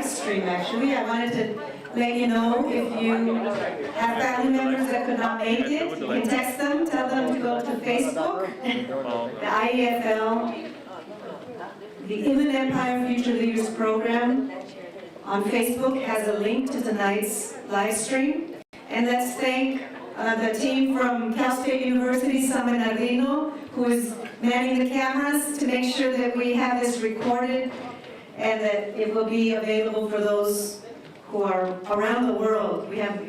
live stream, actually. I wanted to let you know if you have family members that could not make it, you can text them, tell them to go to Facebook, the IEFL, the Inland Empire Future Leaders Program on Facebook has a link to tonight's live stream. And let's thank the team from Cal State University, San Bernardino, who is manning the cameras to make sure that we have this recorded and that it will be available for those who are around the world. We have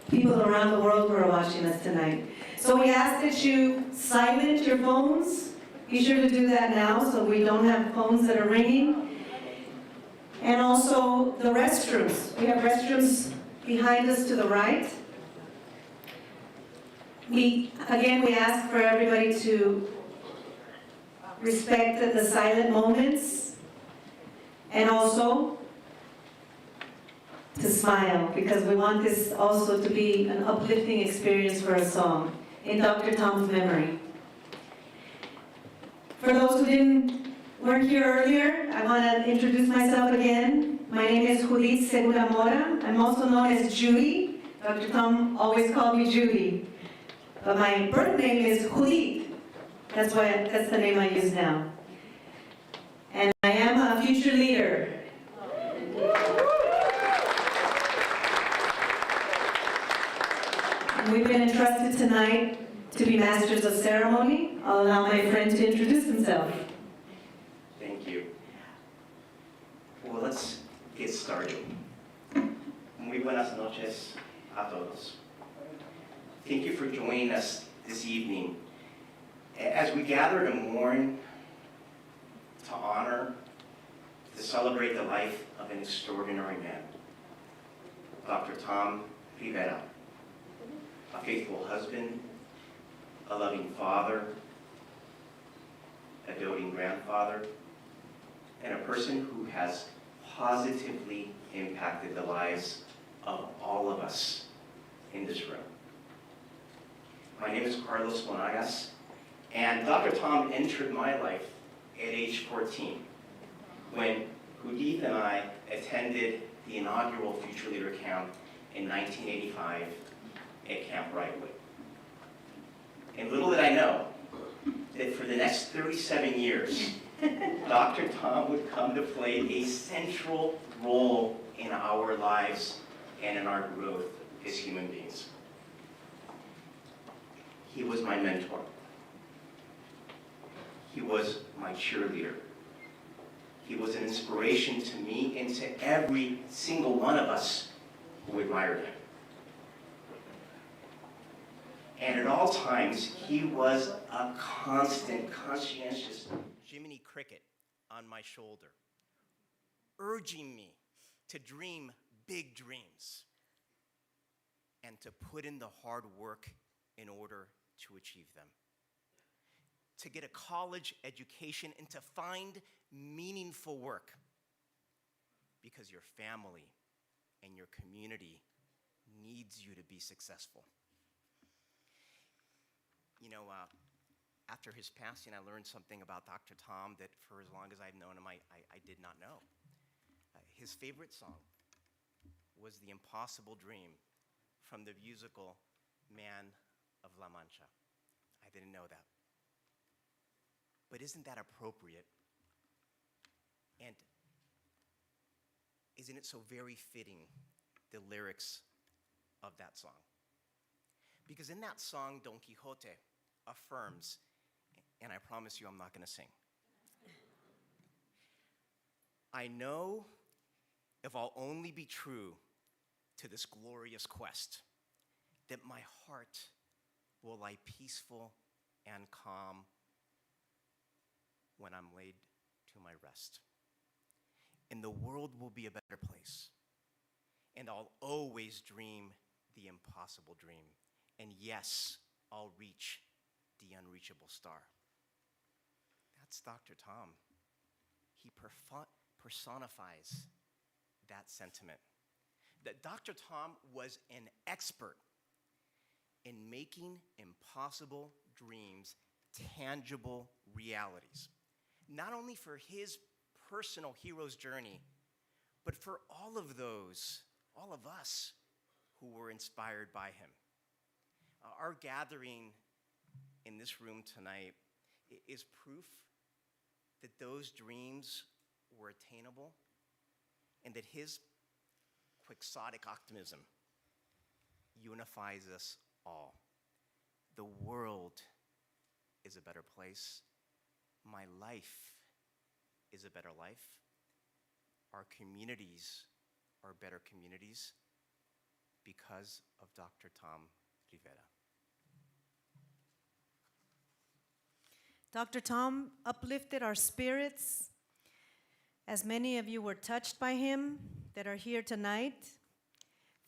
people around the world who are watching us tonight. So we ask that you silence your phones. Be sure to do that now so we don't have phones that are ringing. And also the restrooms. We have restrooms behind us to the right. We ask for everybody to respect the silent moments and also to smile, because we want this also to be an uplifting experience for a song in Dr. Tom's memory. For those who weren't here earlier, I want to introduce myself again. My name is Judith Segura Mora. I'm also known as Judy. Dr. Tom always called me Judy. But my birth name is Judith. That's the name I use now. And I am a future leader. We've been entrusted tonight to be masters of ceremony. I'll allow my friend to introduce himself. Thank you. Well, let's get started. Muy buenas noches a todos. Thank you for joining us this evening as we gather to mourn, to honor, to celebrate the life of an extraordinary man, Dr. Tom Rivera, a faithful husband, a loving father, a doting grandfather, and a person who has positively impacted the lives of all of us in this room. My name is Carlos Monagas, and Dr. Tom entered my life at age 14 when Judith and I attended the inaugural Future Leader Camp in 1985 at Camp Brightwood. And little did I know that for the next 37 years, Dr. Tom would come to play a central role in our lives and in our growth as human beings. He was my mentor. He was my cheerleader. He was an inspiration to me and to every single one of us who admired him. And at all times, he was a constant, conscientious Jiminy Cricket on my shoulder, urging me to dream big dreams and to put in the hard work in order to achieve them. To get a college education and to find meaningful work, because your family and your community needs you to be successful. You know, after his passing, I learned something about Dr. Tom that for as long as I've known him, I did not know. His favorite song was The Impossible Dream from the musical Man of La Mancha. I didn't know that. But isn't that appropriate? And isn't it so very fitting, the lyrics of that song? Because in that song, Don Quixote affirms, and I promise you I'm not going to sing. I know if I'll only be true to this glorious quest, that my heart will lie peaceful and calm when I'm laid to my rest. And the world will be a better place. And I'll always dream the impossible dream. And yes, I'll reach the unreachable star. That's Dr. Tom. He personifies that sentiment. That Dr. Tom was an expert in making impossible dreams tangible realities. Not only for his personal hero's journey, but for all of those, all of us who were inspired by him. Our gathering in this room tonight is proof that those dreams were attainable and that his quixotic optimism unifies us all. The world is a better place. My life is a better life. Our communities are better communities because of Dr. Tom Rivera. Dr. Tom uplifted our spirits, as many of you were touched by him that are here tonight.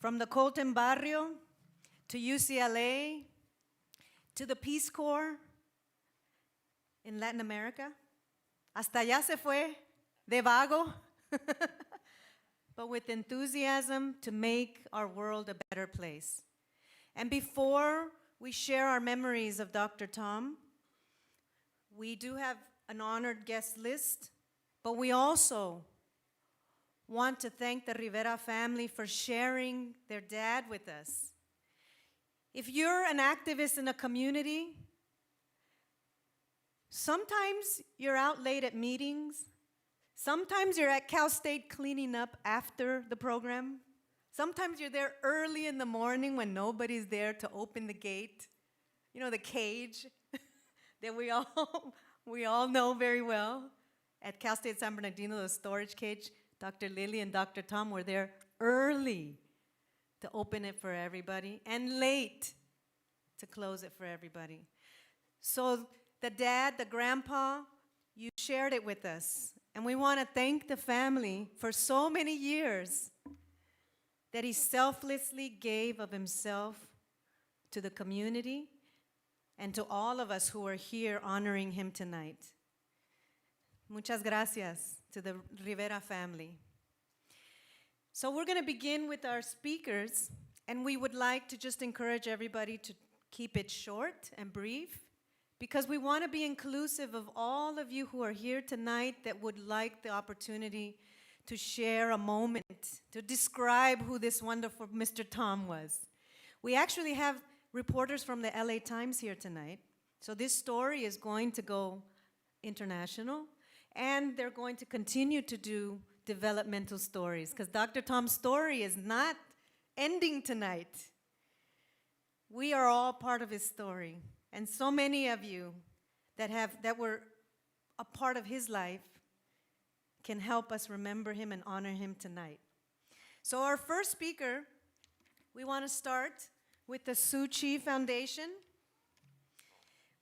From the Colton Barrio to UCLA to the Peace Corps in Latin America. Hasta allá se fue, de vago, but with enthusiasm to make our world a better place. And before we share our memories of Dr. Tom, we do have an honored guest list, but we also want to thank the Rivera family for sharing their dad with us. If you're an activist in a community, sometimes you're out late at meetings. Sometimes you're at Cal State cleaning up after the program. Sometimes you're there early in the morning when nobody's there to open the gate. You know, the cage that we all know very well. At Cal State San Bernardino, the storage cage, Dr. Lily and Dr. Tom were there early to open it for everybody and late to close it for everybody. So the dad, the grandpa, you shared it with us. And we want to thank the family for so many years that he selflessly gave of himself to the community and to all of us who are here honoring him tonight. Muchas gracias to the Rivera family. So we're going to begin with our speakers, and we would like to just encourage everybody to keep it short and brief, because we want to be inclusive of all of you who are here tonight that would like the opportunity to share a moment, to describe who this wonderful Mr. Tom was. We actually have reporters from the LA Times here tonight, so this story is going to go international, and they're going to continue to do developmental stories, because Dr. Tom's story is not ending tonight. We are all part of his story. And so many of you that were a part of his life can help us remember him and honor him tonight. So our first speaker, we want to start with the Tzu Chi Foundation.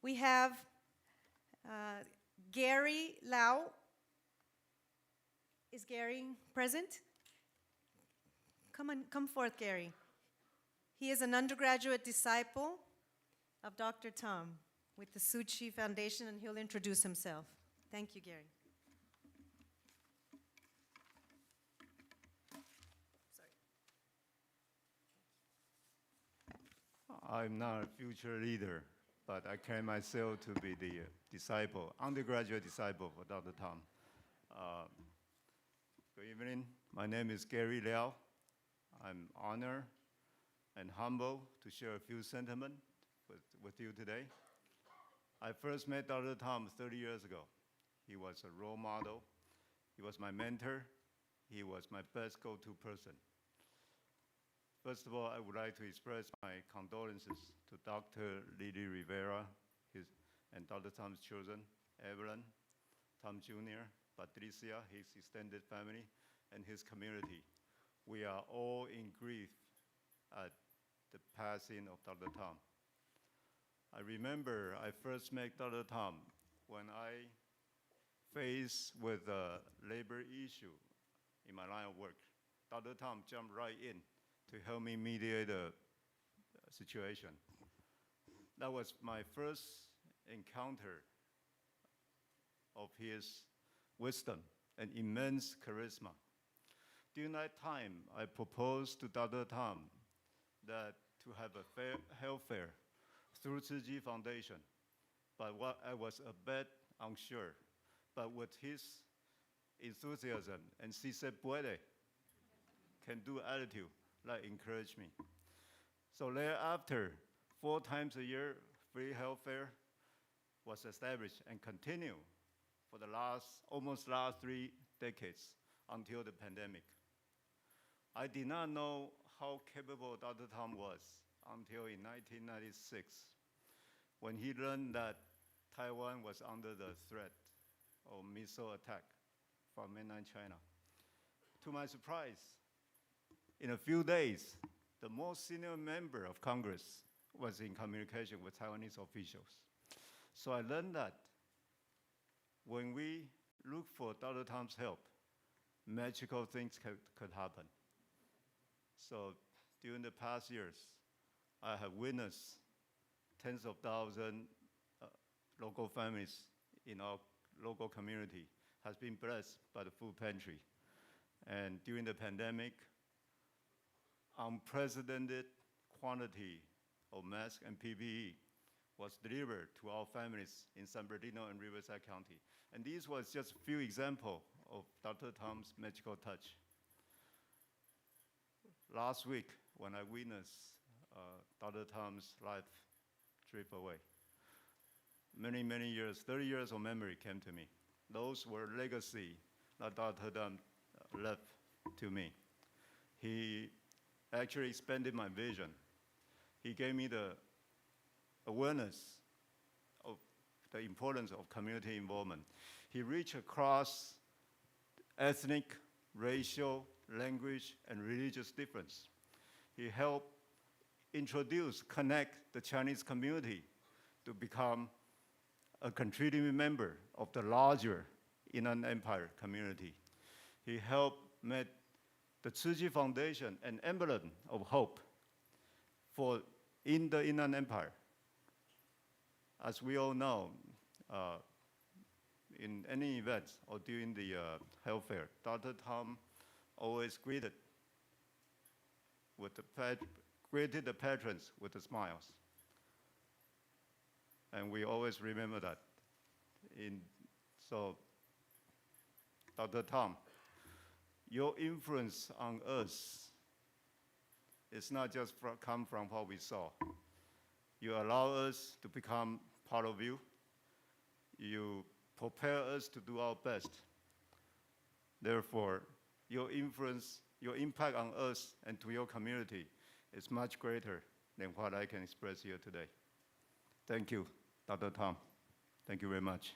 We have Gary Lau. Is Gary present? Come forth, Gary. He is an undergraduate disciple of Dr. Tom with the Tzu Chi Foundation, and he'll introduce himself. Thank you, Gary. Sorry. I'm not a future leader, but I claim myself to be the disciple, undergraduate disciple for Dr. Tom. Good evening. My name is Gary Liao. I'm honored and humbled to share a few sentiments with you today. I first met Dr. Tom 30 years ago. He was a role model. He was my mentor. He was my best go-to person. First of all, I would like to express my condolences to Dr. Lily Rivera and Dr. Tom's children, Evelyn, Tom Jr., Patricia, his extended family, and his community. We are all in grief at the passing of Dr. Tom. I remember I first met Dr. Tom when I faced with a labor issue in my line of work. Dr. Tom jumped right in to help me mediate the situation. That was my first encounter of his wisdom and immense charisma. During that time, I proposed to Dr. Tom that to have a fair health fair through Tzu Chi Foundation, but I was a bit unsure. But with his enthusiasm, and si se puede, can do attitude that encouraged me. So thereafter, 4 times a year, free health fair was established and continued for the almost last 3 decades until the pandemic. I did not know how capable Dr. Tom was until in 1996, when he learned that Taiwan was under the threat of missile attack from mainland China. To my surprise, in a few days, the most senior member of Congress was in communication with Taiwanese officials. So I learned that when we look for Dr. Tom's help, magical things could happen. So during the past years, I have witnessed tens of thousands local families in our local community has been blessed by the food pantry. And during the pandemic, unprecedented quantity of masks and PPE was delivered to our families in San Bernardino and Riverside County. And these was just a few examples of Dr. Tom's magical touch. Last week, when I witnessed Dr. Tom's life trip away, many years, 30 years of memory came to me. Those were legacy that Dr. Tom left to me. He actually expanded my vision. He gave me the awareness of the importance of community involvement. He reached across ethnic, racial, language, and religious difference. He helped introduce, connect the Chinese community to become a contributing member of the larger Inland Empire community. He helped make the Tzu Chi Foundation an emblem of hope in the Inland Empire. As we all know, in any events or during the health fair, Dr. Tom always greeted the patrons with the smiles. And we always remember that. So, Dr. Tom, your influence on us is not just come from what we saw. You allow us to become part of you. You prepare us to do our best. Therefore, your influence, your impact on us and to your community is much greater than what I can express here today. Thank you, Dr. Tom. Thank you very much.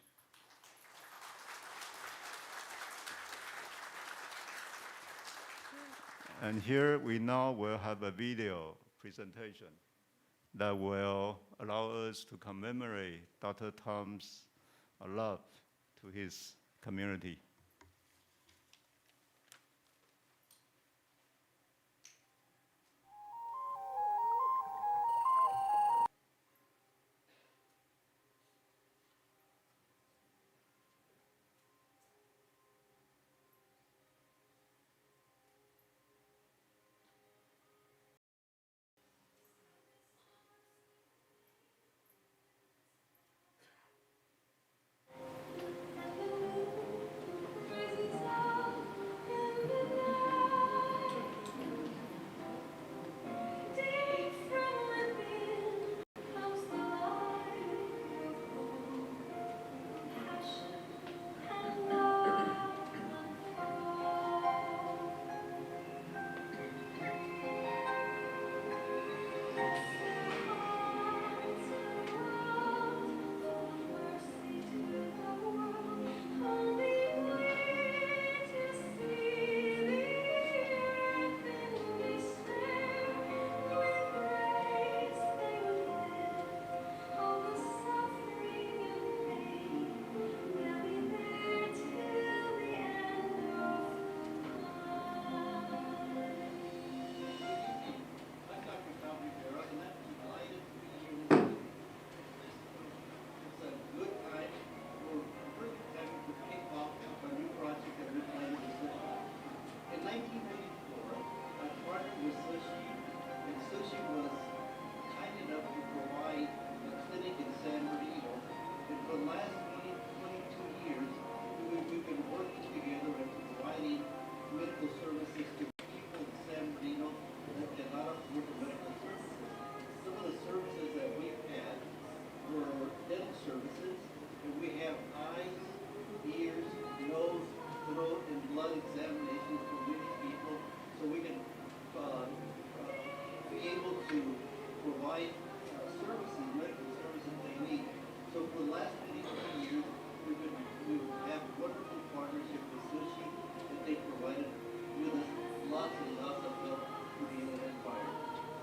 And here we now will have a video presentation that will allow us to commemorate Dr. Tom's love to his community.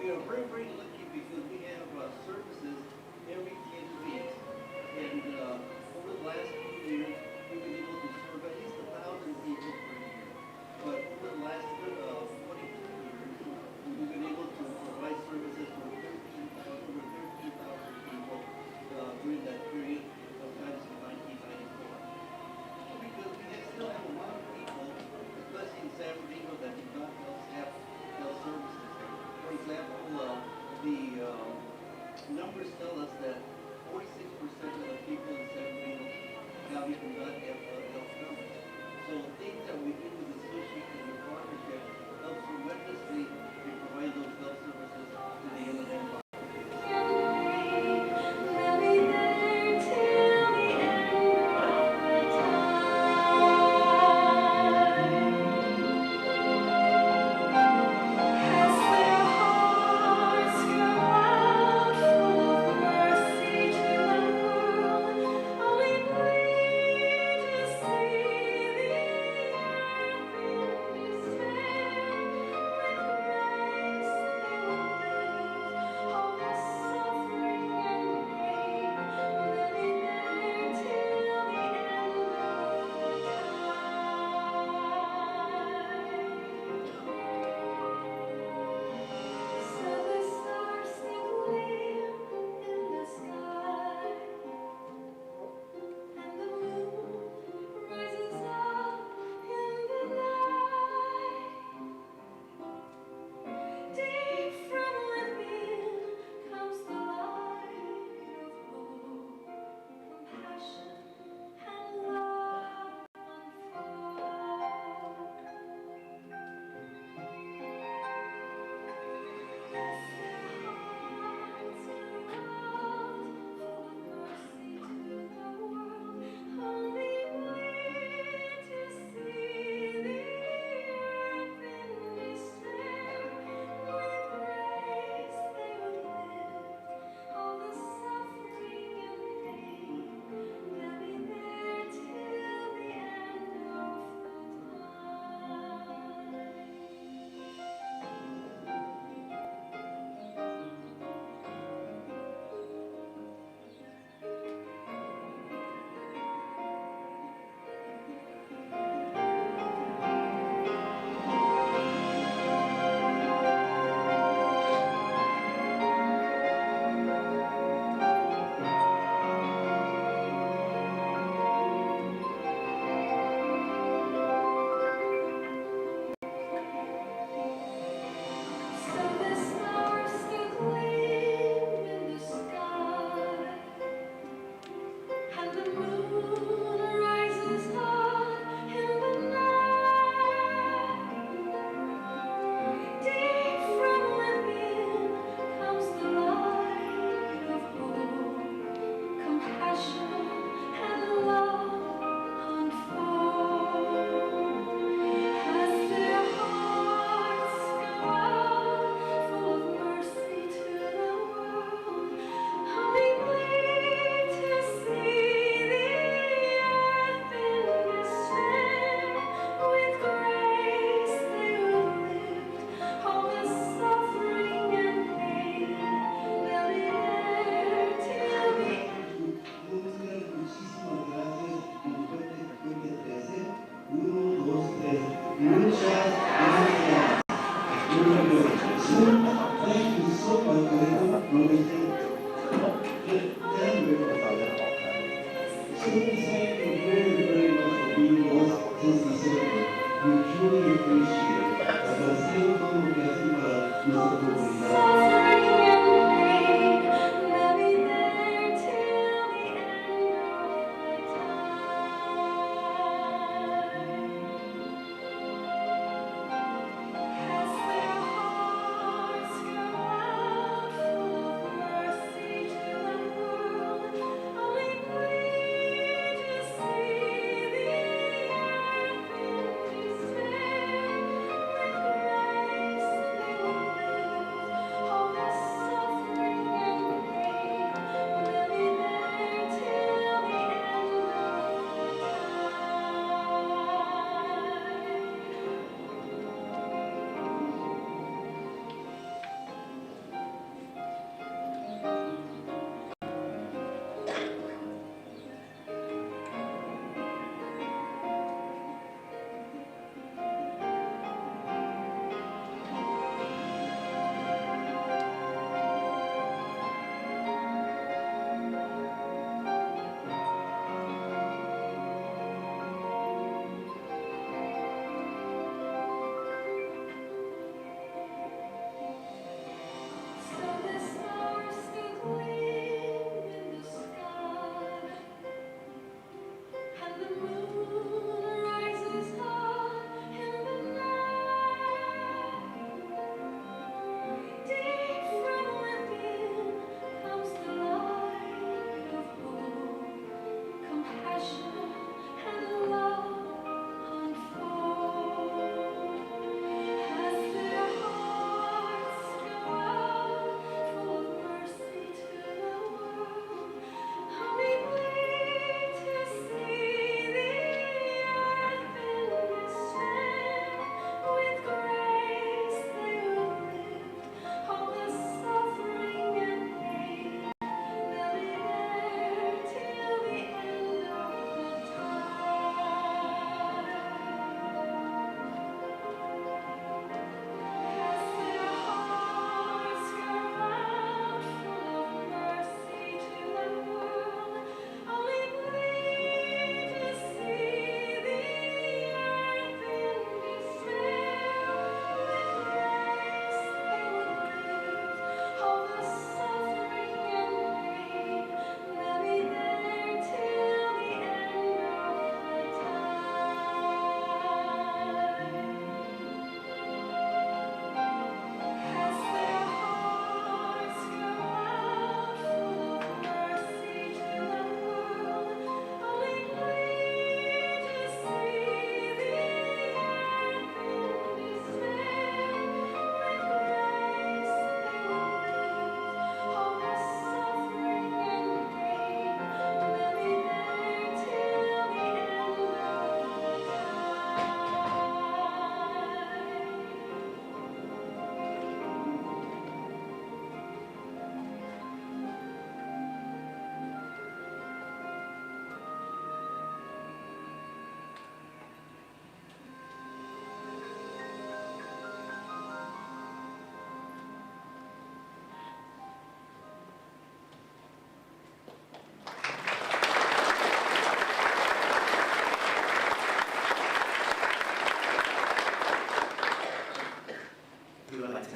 We are very, very lucky because we have services every 10 weeks. And over the last few years, we've been able to serve at least 1,000 people per year. But over the last 22 years, we've been able to provide services for over 13,000 people during that period of time since 1994. Because we still have a lot of people, especially in San Bernardino, that do not have health services. For example, the numbers tell us that 46% of the people in San Bernardino County do not have health coverage. So things that we do with the association and the partnership helps tremendously in providing those health services to the Illinois population. Mercy to the world, we bleed.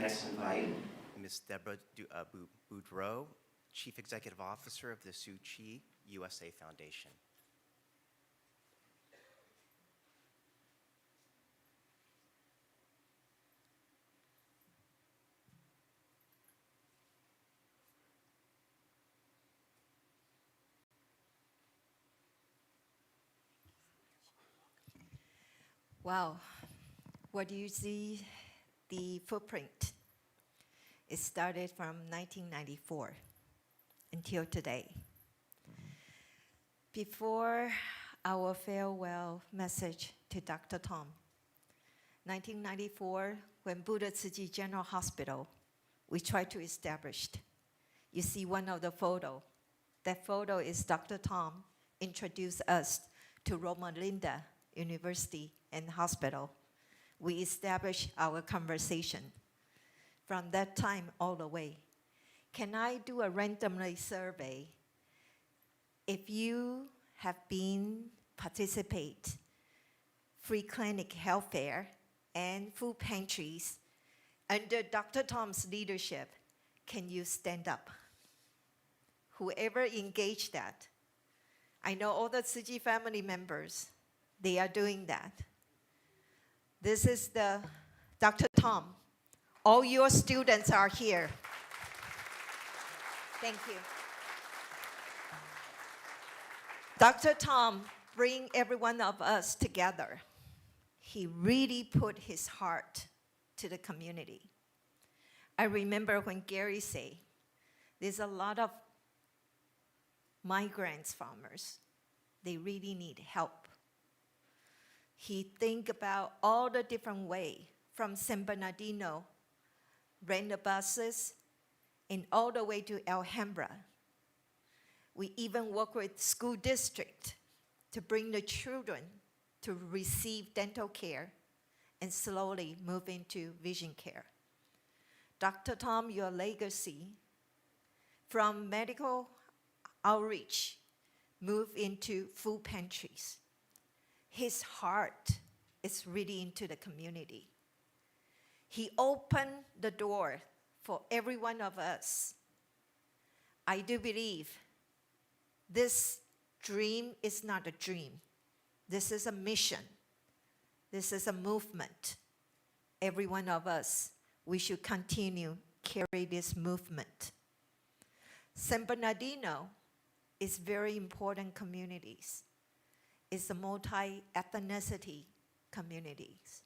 next invite Ms. Deborah Boudreau, Chief Executive Officer of the Suu Kyi USA Foundation. Wow, what do you see? The footprint. It started from 1994 until today. Before our farewell message to Dr. Tom, 1994, when Buddha Tzu Chi General Hospital, we tried to establish. You see one of the photo. That photo is Dr. Tom introduced us to Loma Linda University and Hospital. We established our conversation. From that time all the way, can I do a randomly survey? If you have been participate free clinic health fair and food pantries under Dr. Tom's leadership, can you stand up? Whoever engaged that, I know all the Tzu Chi family members, they are doing that. This is the Dr. Tom. All your students are here. Thank you. Dr. Tom bring every one of us together. He really put his heart to the community. I remember when Gary said, there's a lot of migrant farmers. They really need help. He think about all the different way from San Bernardino, rent the buses, and all the way to Alhambra. We even work with school district to bring the children to receive dental care and slowly move into vision care. Dr. Tom, your legacy from medical outreach move into food pantries. His heart is really into the community. He opened the door for every one of us. I do believe this dream is not a dream. This is a mission. This is a movement. Every one of us, we should continue carry this movement. San Bernardino is very important communities. It's a multi-ethnicity communities.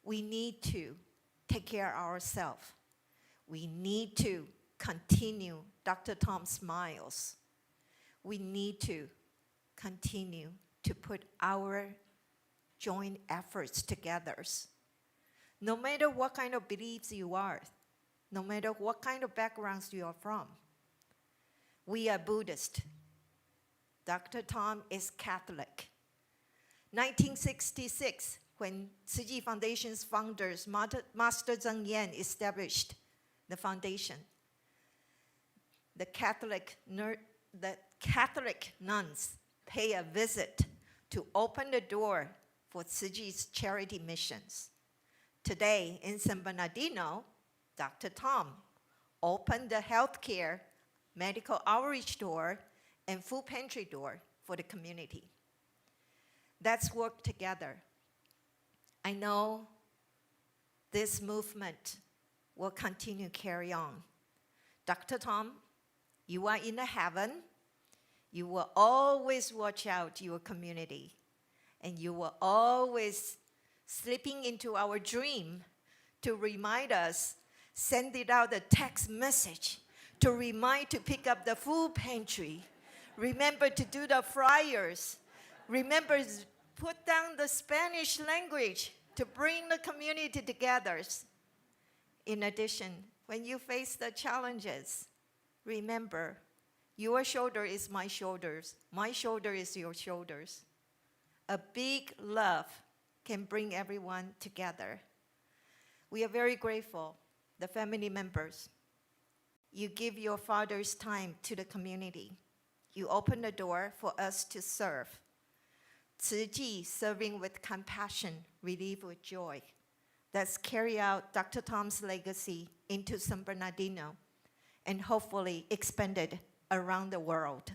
We need to take care of ourselves. We need to continue Dr. Tom's smiles. We need to continue to put our joint efforts together. No matter what kind of beliefs you are, no matter what kind of backgrounds you are from, we are Buddhist. Dr. Tom is Catholic. 1966, when Tzu Chi Foundation's founders, Master Zheng Yan, established the foundation, the Catholic nuns pay a visit to open the door for Tzu Chi's charity missions. Today, in San Bernardino, Dr. Tom opened the healthcare, medical outreach door, and food pantry door for the community. Let's work together. I know this movement will continue to carry on. Dr. Tom, you are in the heaven. You will always watch out your community, and you will always slipping into our dream to remind us, send it out a text message to remind to pick up the food pantry. Remember to do the flyers. Remember, put down the Spanish language to bring the community together. In addition, when you face the challenges, remember, your shoulder is my shoulders. My shoulder is your shoulders. A big love can bring everyone together. We are very grateful, the family members. You give your father's time to the community. You open the door for us to serve. Tzu Chi, serving with compassion, relieve with joy. Let's carry out Dr. Tom's legacy into San Bernardino and hopefully expand it around the world.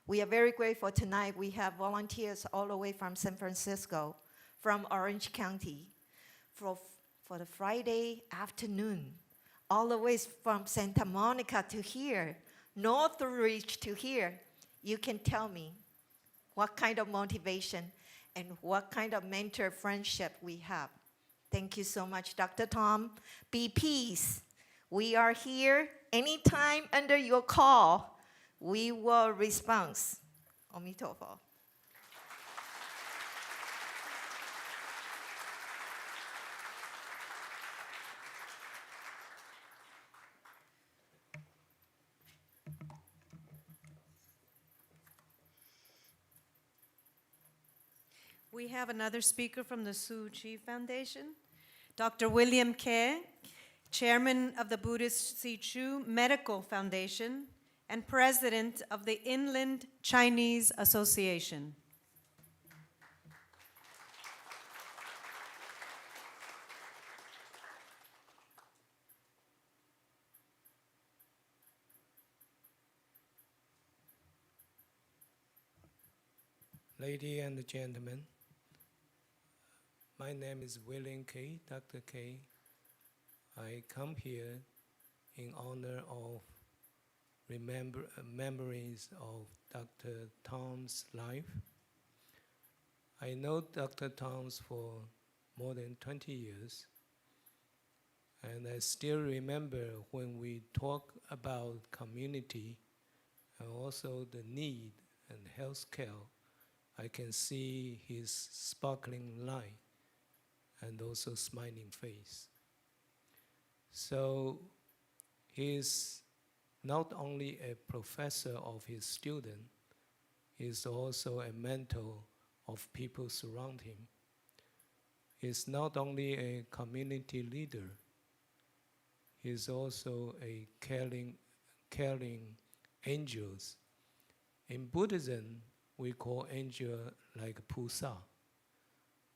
We are very grateful tonight. We have volunteers all the way from San Francisco, from Orange County, for the Friday afternoon, all the way from Santa Monica to here, Northridge to here. You can tell me what kind of motivation and what kind of mentor friendship we have. Thank you so much, Dr. Tom. Be peace. We are here anytime under your call. We will respond. Omitofo. We have another speaker from the Suu Kyi Foundation, Dr. William Ke, Chairman of the Buddhist Sichu Medical Foundation and President of the Inland Chinese Association. Ladies and gentlemen, my name is William K., Dr. K. I come here in honor of memories of Dr. Tom's life. I know Dr. Tom's for more than 20 years, and I still remember when we talk about community and also the need and health care. I can see his sparkling light and also smiling face. So he's not only a professor of his student, he's also a mentor of people surround him. He's not only a community leader, he's also a caring angels. In Buddhism, we call angel like Pusa.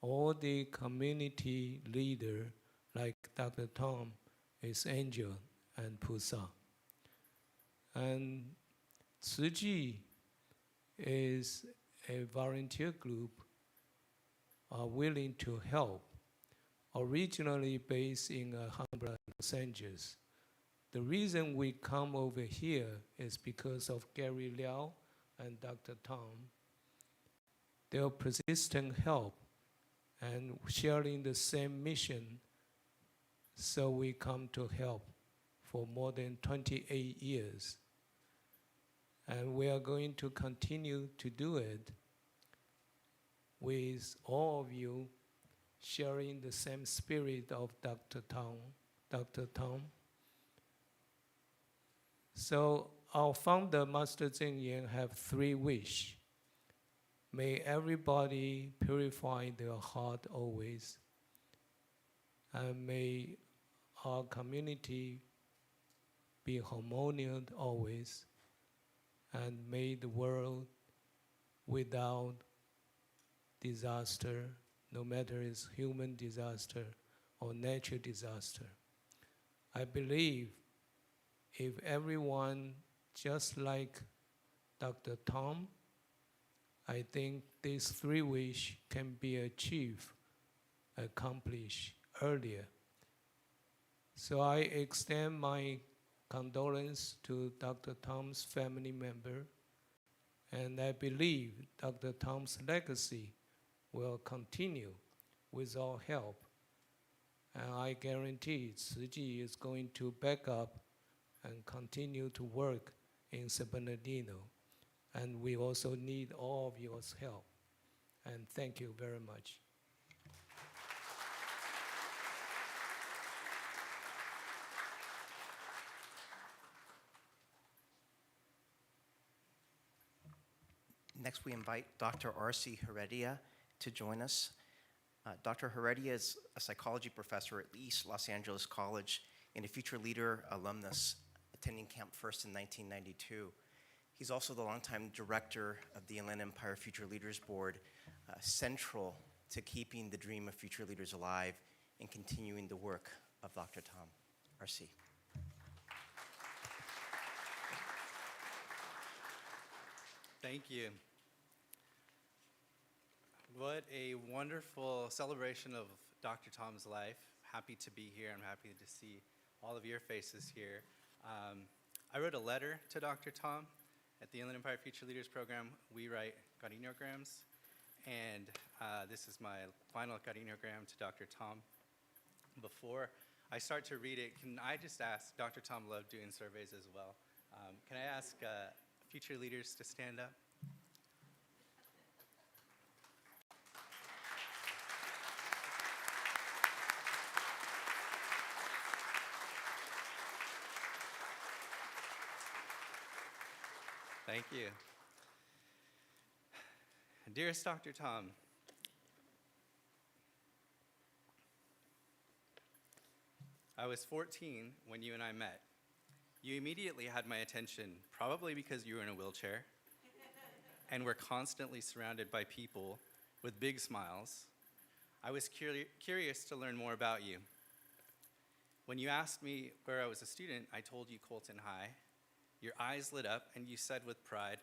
All the community leader like Dr. Tom is angel and Pusa. And Tzu Chi is a volunteer group willing to help, originally based in Alhambra, Los Angeles. The reason we come over here is because of Gary Liao and Dr. Tom. Their persistent help and sharing the same mission, so we come to help for more than 28 years. And we are going to continue to do it with all of you sharing the same spirit of Dr. Tom. So our founder, Master Zheng Yan, have 3 wishes. May everybody purify their heart always, and may our community be harmonious always, and may the world without disaster, no matter it's human disaster or natural disaster. I believe if everyone just like Dr. Tom, I think these 3 wishes can be accomplished earlier. So I extend my condolence to Dr. Tom's family member, and I believe Dr. Tom's legacy will continue with our help. And I guarantee Tzu Chi is going to back up and continue to work in San Bernardino. And we also need all of your help. And thank you very much. Next, we invite Dr. R.C. Heredia to join us. Dr. Heredia is a psychology professor at East Los Angeles College and a Future Leader alumnus attending Camp First in 1992. He's also the longtime director of the Inland Empire Future Leaders Board, central to keeping the dream of future leaders alive in continuing the work of Dr. Tom. RC. Thank you. What a wonderful celebration of Dr. Tom's life. Happy to be here. I'm happy to see all of your faces here. I wrote a letter to Dr. Tom. At the Inland Empire Future Leaders Program, we write cariñograms, and this is my final cariñogram to Dr. Tom. Before I start to read it, can I just ask, Dr. Tom loved doing surveys as well. Can I ask future leaders to stand up? Thank you. Dearest Dr. Tom, I was 14 when you and I met. You immediately had my attention, probably because you were in a wheelchair and were constantly surrounded by people with big smiles. I was curious to learn more about you. When you asked me where I was a student, I told you Colton High. Your eyes lit up and you said with pride,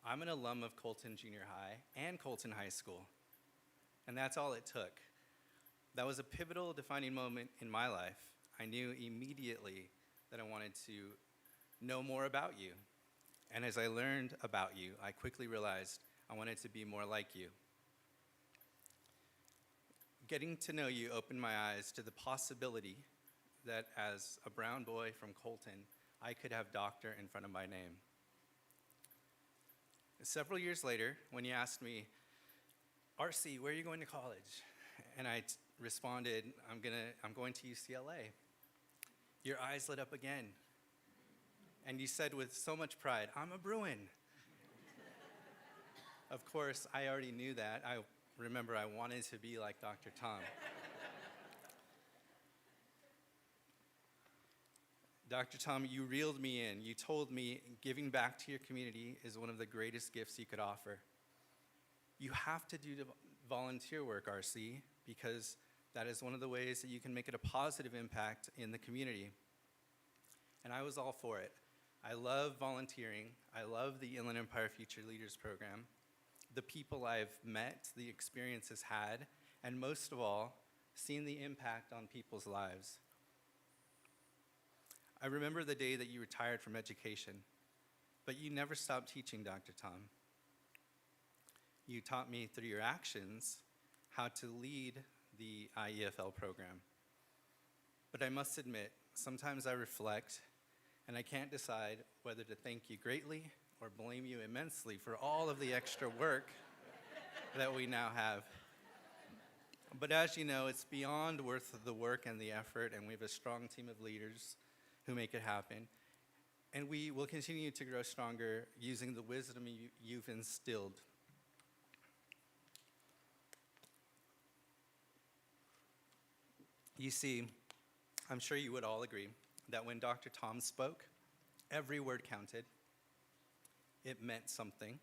I'm an alum of Colton Junior High and Colton High School. And that's all it took. That was a pivotal defining moment in my life. I knew immediately that I wanted to know more about you. And as I learned about you, I quickly realized I wanted to be more like you. Getting to know you opened my eyes to the possibility that as a brown boy from Colton, I could have doctor in front of my name. Several years later, when you asked me, RC, where are you going to college? And I responded, I'm going to UCLA. Your eyes lit up again. And you said with so much pride, I'm a Bruin. Of course, I already knew that. I remember I wanted to be like Dr. Tom. Dr. Tom, you reeled me in. You told me giving back to your community is one of the greatest gifts you could offer. You have to do the volunteer work, RC, because that is one of the ways that you can make it a positive impact in the community. And I was all for it. I love volunteering. I love the Inland Empire Future Leaders Program, the people I've met, the experiences had, and most of all, seeing the impact on people's lives. I remember the day that you retired from education, but you never stopped teaching, Dr. Tom. You taught me through your actions how to lead the IEFL program. But I must admit, sometimes I reflect and I can't decide whether to thank you greatly or blame you immensely for all of the extra work that we now have. But as you know, it's beyond worth the work and the effort, and we have a strong team of leaders who make it happen. And we will continue to grow stronger using the wisdom you've instilled. You see, I'm sure you would all agree that when Dr. Tom spoke, every word counted. It meant something.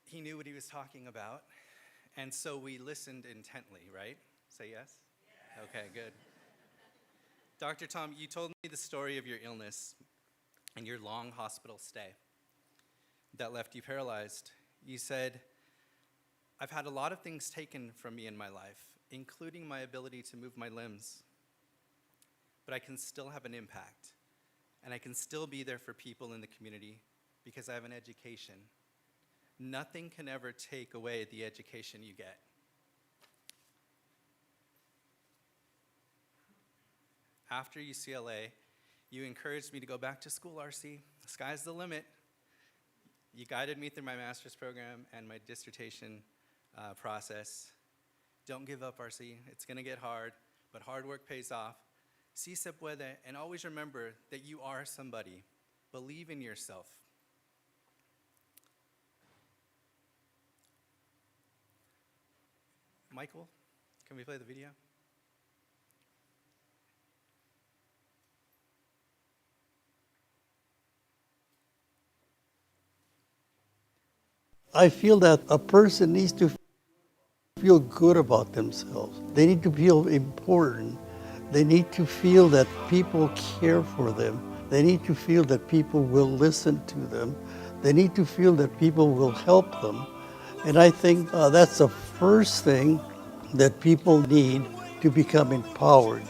He knew what he was talking about, and so we listened intently, right? Say yes? Yeah. Okay, good. Dr. Tom, you told me the story of your illness and your long hospital stay that left you paralyzed. You said, I've had a lot of things taken from me in my life, including my ability to move my limbs, but I can still have an impact, and I can still be there for people in the community because I have an education. Nothing can ever take away the education you get. After UCLA, you encouraged me to go back to school, RC. The sky's the limit. You guided me through my master's program and my dissertation process. Don't give up, RC. It's gonna get hard, but hard work pays off. Si se puede, and always remember that you are somebody. Believe in yourself. Michael, can we play the video? I feel that a person needs to feel good about themselves. They need to feel important. They need to feel that people care for them. They need to feel that people will listen to them. They need to feel that people will help them. And I think that's the first thing that people need to become empowered.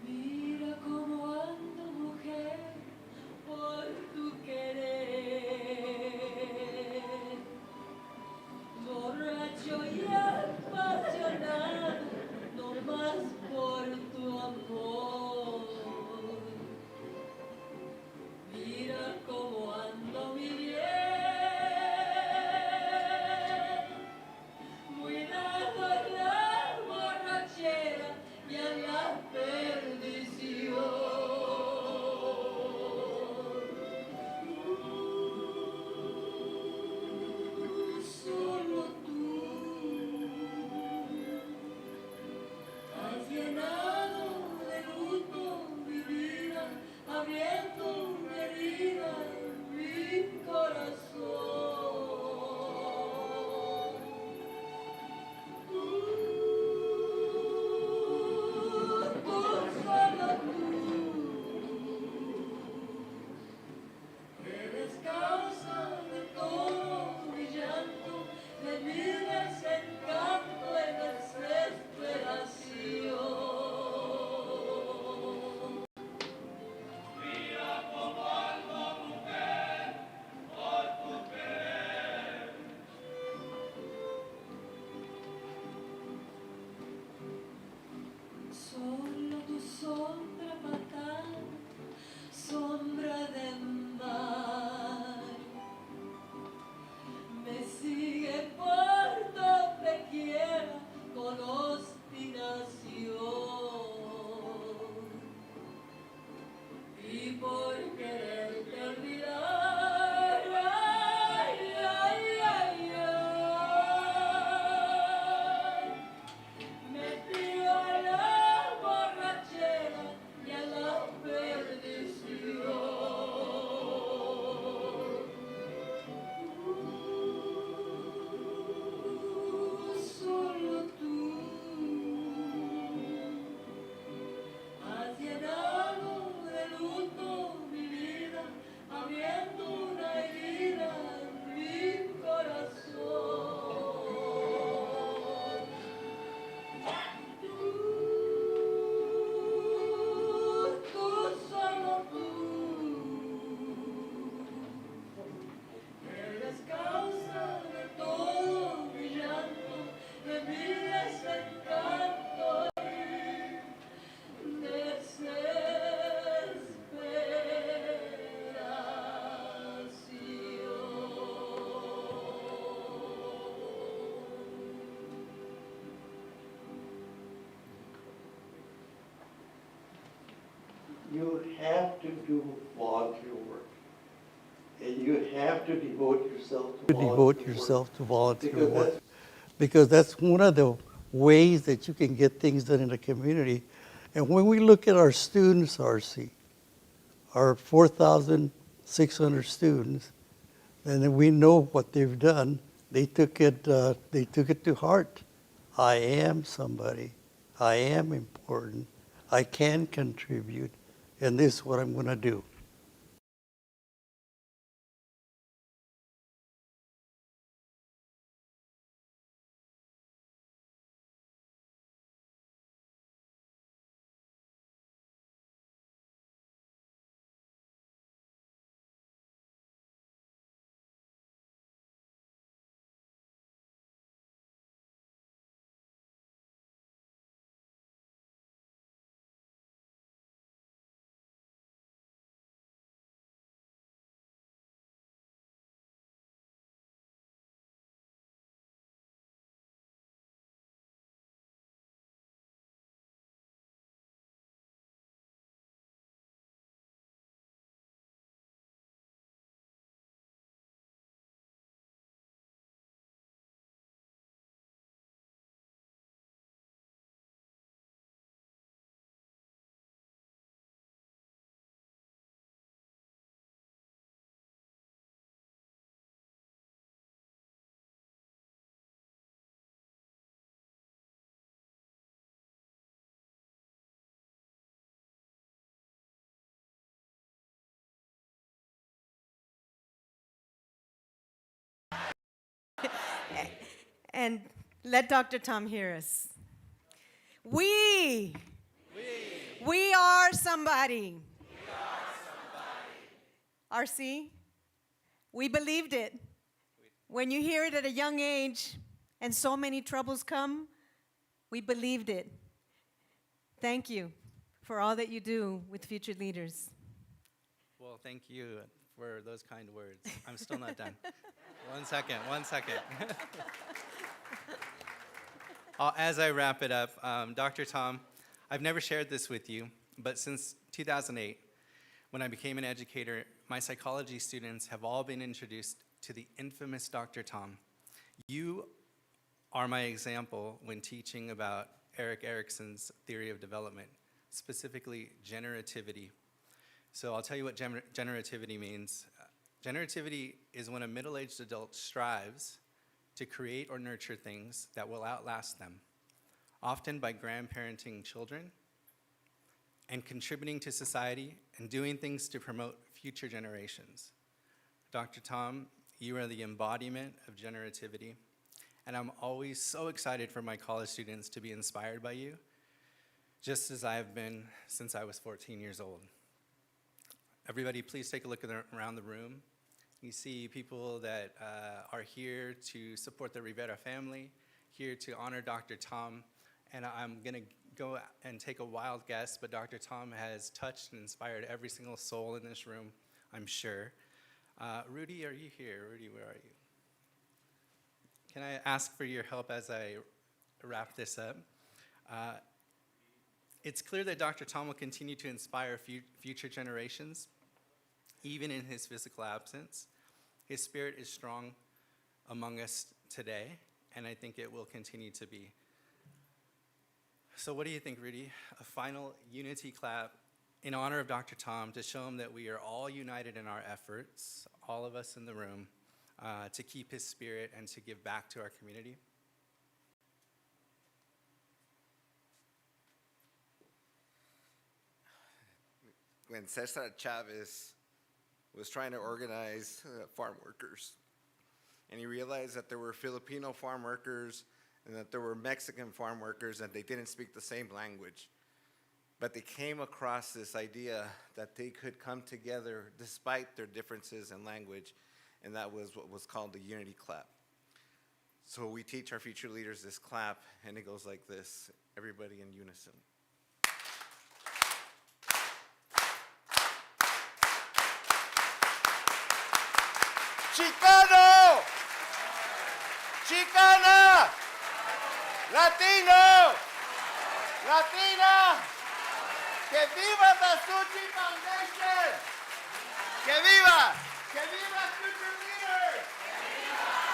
Mira cómo ando, mujer, por tu querer, borracho y apasionado, no más por tu amor. Mira cómo ando, mi bien, muy dado en la borrachera y a la perdición. Solo tú has llenado de luto mi vida, abriendo una herida en mi corazón. Solo tú eres causa de todo mi llanto, de mi desencanto y desesperación. Mira cómo ando, mujer, por tu querer. Solo tu sombra fatal, sombra de mar, me sigue por donde quiera con obstinación. Y por quererte olvidar, ay, ay, ay, ay, metido a la borrachera y a la perdición. Solo tú has llenado de luto mi vida, abriendo una herida en mi corazón. Solo tú eres causa de todo mi llanto, de mi desencanto y You have to do volunteer work. And you have to devote yourself to volunteer work. Because that's one of the ways that you can get things done in the community. And when we look at our students, RC, our 4,600 students, and then we know what they've done. They took it to heart. I am somebody. I am important. I can contribute. and this is what I'm going to do. And let Dr. Tom hear us. We are somebody. RC, we believed it. When you hear it at a young age and so many troubles come, we believed it. Thank you for all that you do with Future Leaders. Well, thank you for those kind words. I'm still not done. One second. As I wrap it up, Dr. Tom, I've never shared this with you, but since 2008, when I became an educator, my psychology students have all been introduced to the infamous Dr. Tom. You are my example when teaching about Erik Erikson's theory of development, specifically generativity. So I'll tell you what generativity means. Generativity is when a middle-aged adult strives to create or nurture things that will outlast them, often by grandparenting children and contributing to society and doing things to promote future generations. Dr. Tom, you are the embodiment of generativity, and I'm always so excited for my college students to be inspired by you, just as I have been since I was 14 years old. Everybody, please take a look around the room. You see people that are here to support the Rivera family, here to honor Dr. Tom, and I'm gonna go and take a wild guess, but Dr. Tom has touched and inspired every single soul in this room, I'm sure. Rudy, are you here? Rudy, where are you? Can I ask for your help as I wrap this up? It's clear that Dr. Tom will continue to inspire future generations, even in his physical absence. His spirit is strong among us today, and I think it will continue to be. So what do you think, Rudy? A final unity clap in honor of Dr. Tom to show him that we are all united in our efforts, all of us in the room, to keep his spirit and to give back to our community. When Cesar Chavez was trying to organize farm workers, and he realized that there were Filipino farm workers and that there were Mexican farm workers and they didn't speak the same language. But they came across this idea that they could come together despite their differences in language, and that was what was called the unity clap. So we teach our future leaders this clap, and it goes like this, everybody in unison. Chicano! Chicana! Latino! Latina! ¡Que viva the Suchi Foundation! ¡Que viva! ¡Que viva Future Leaders!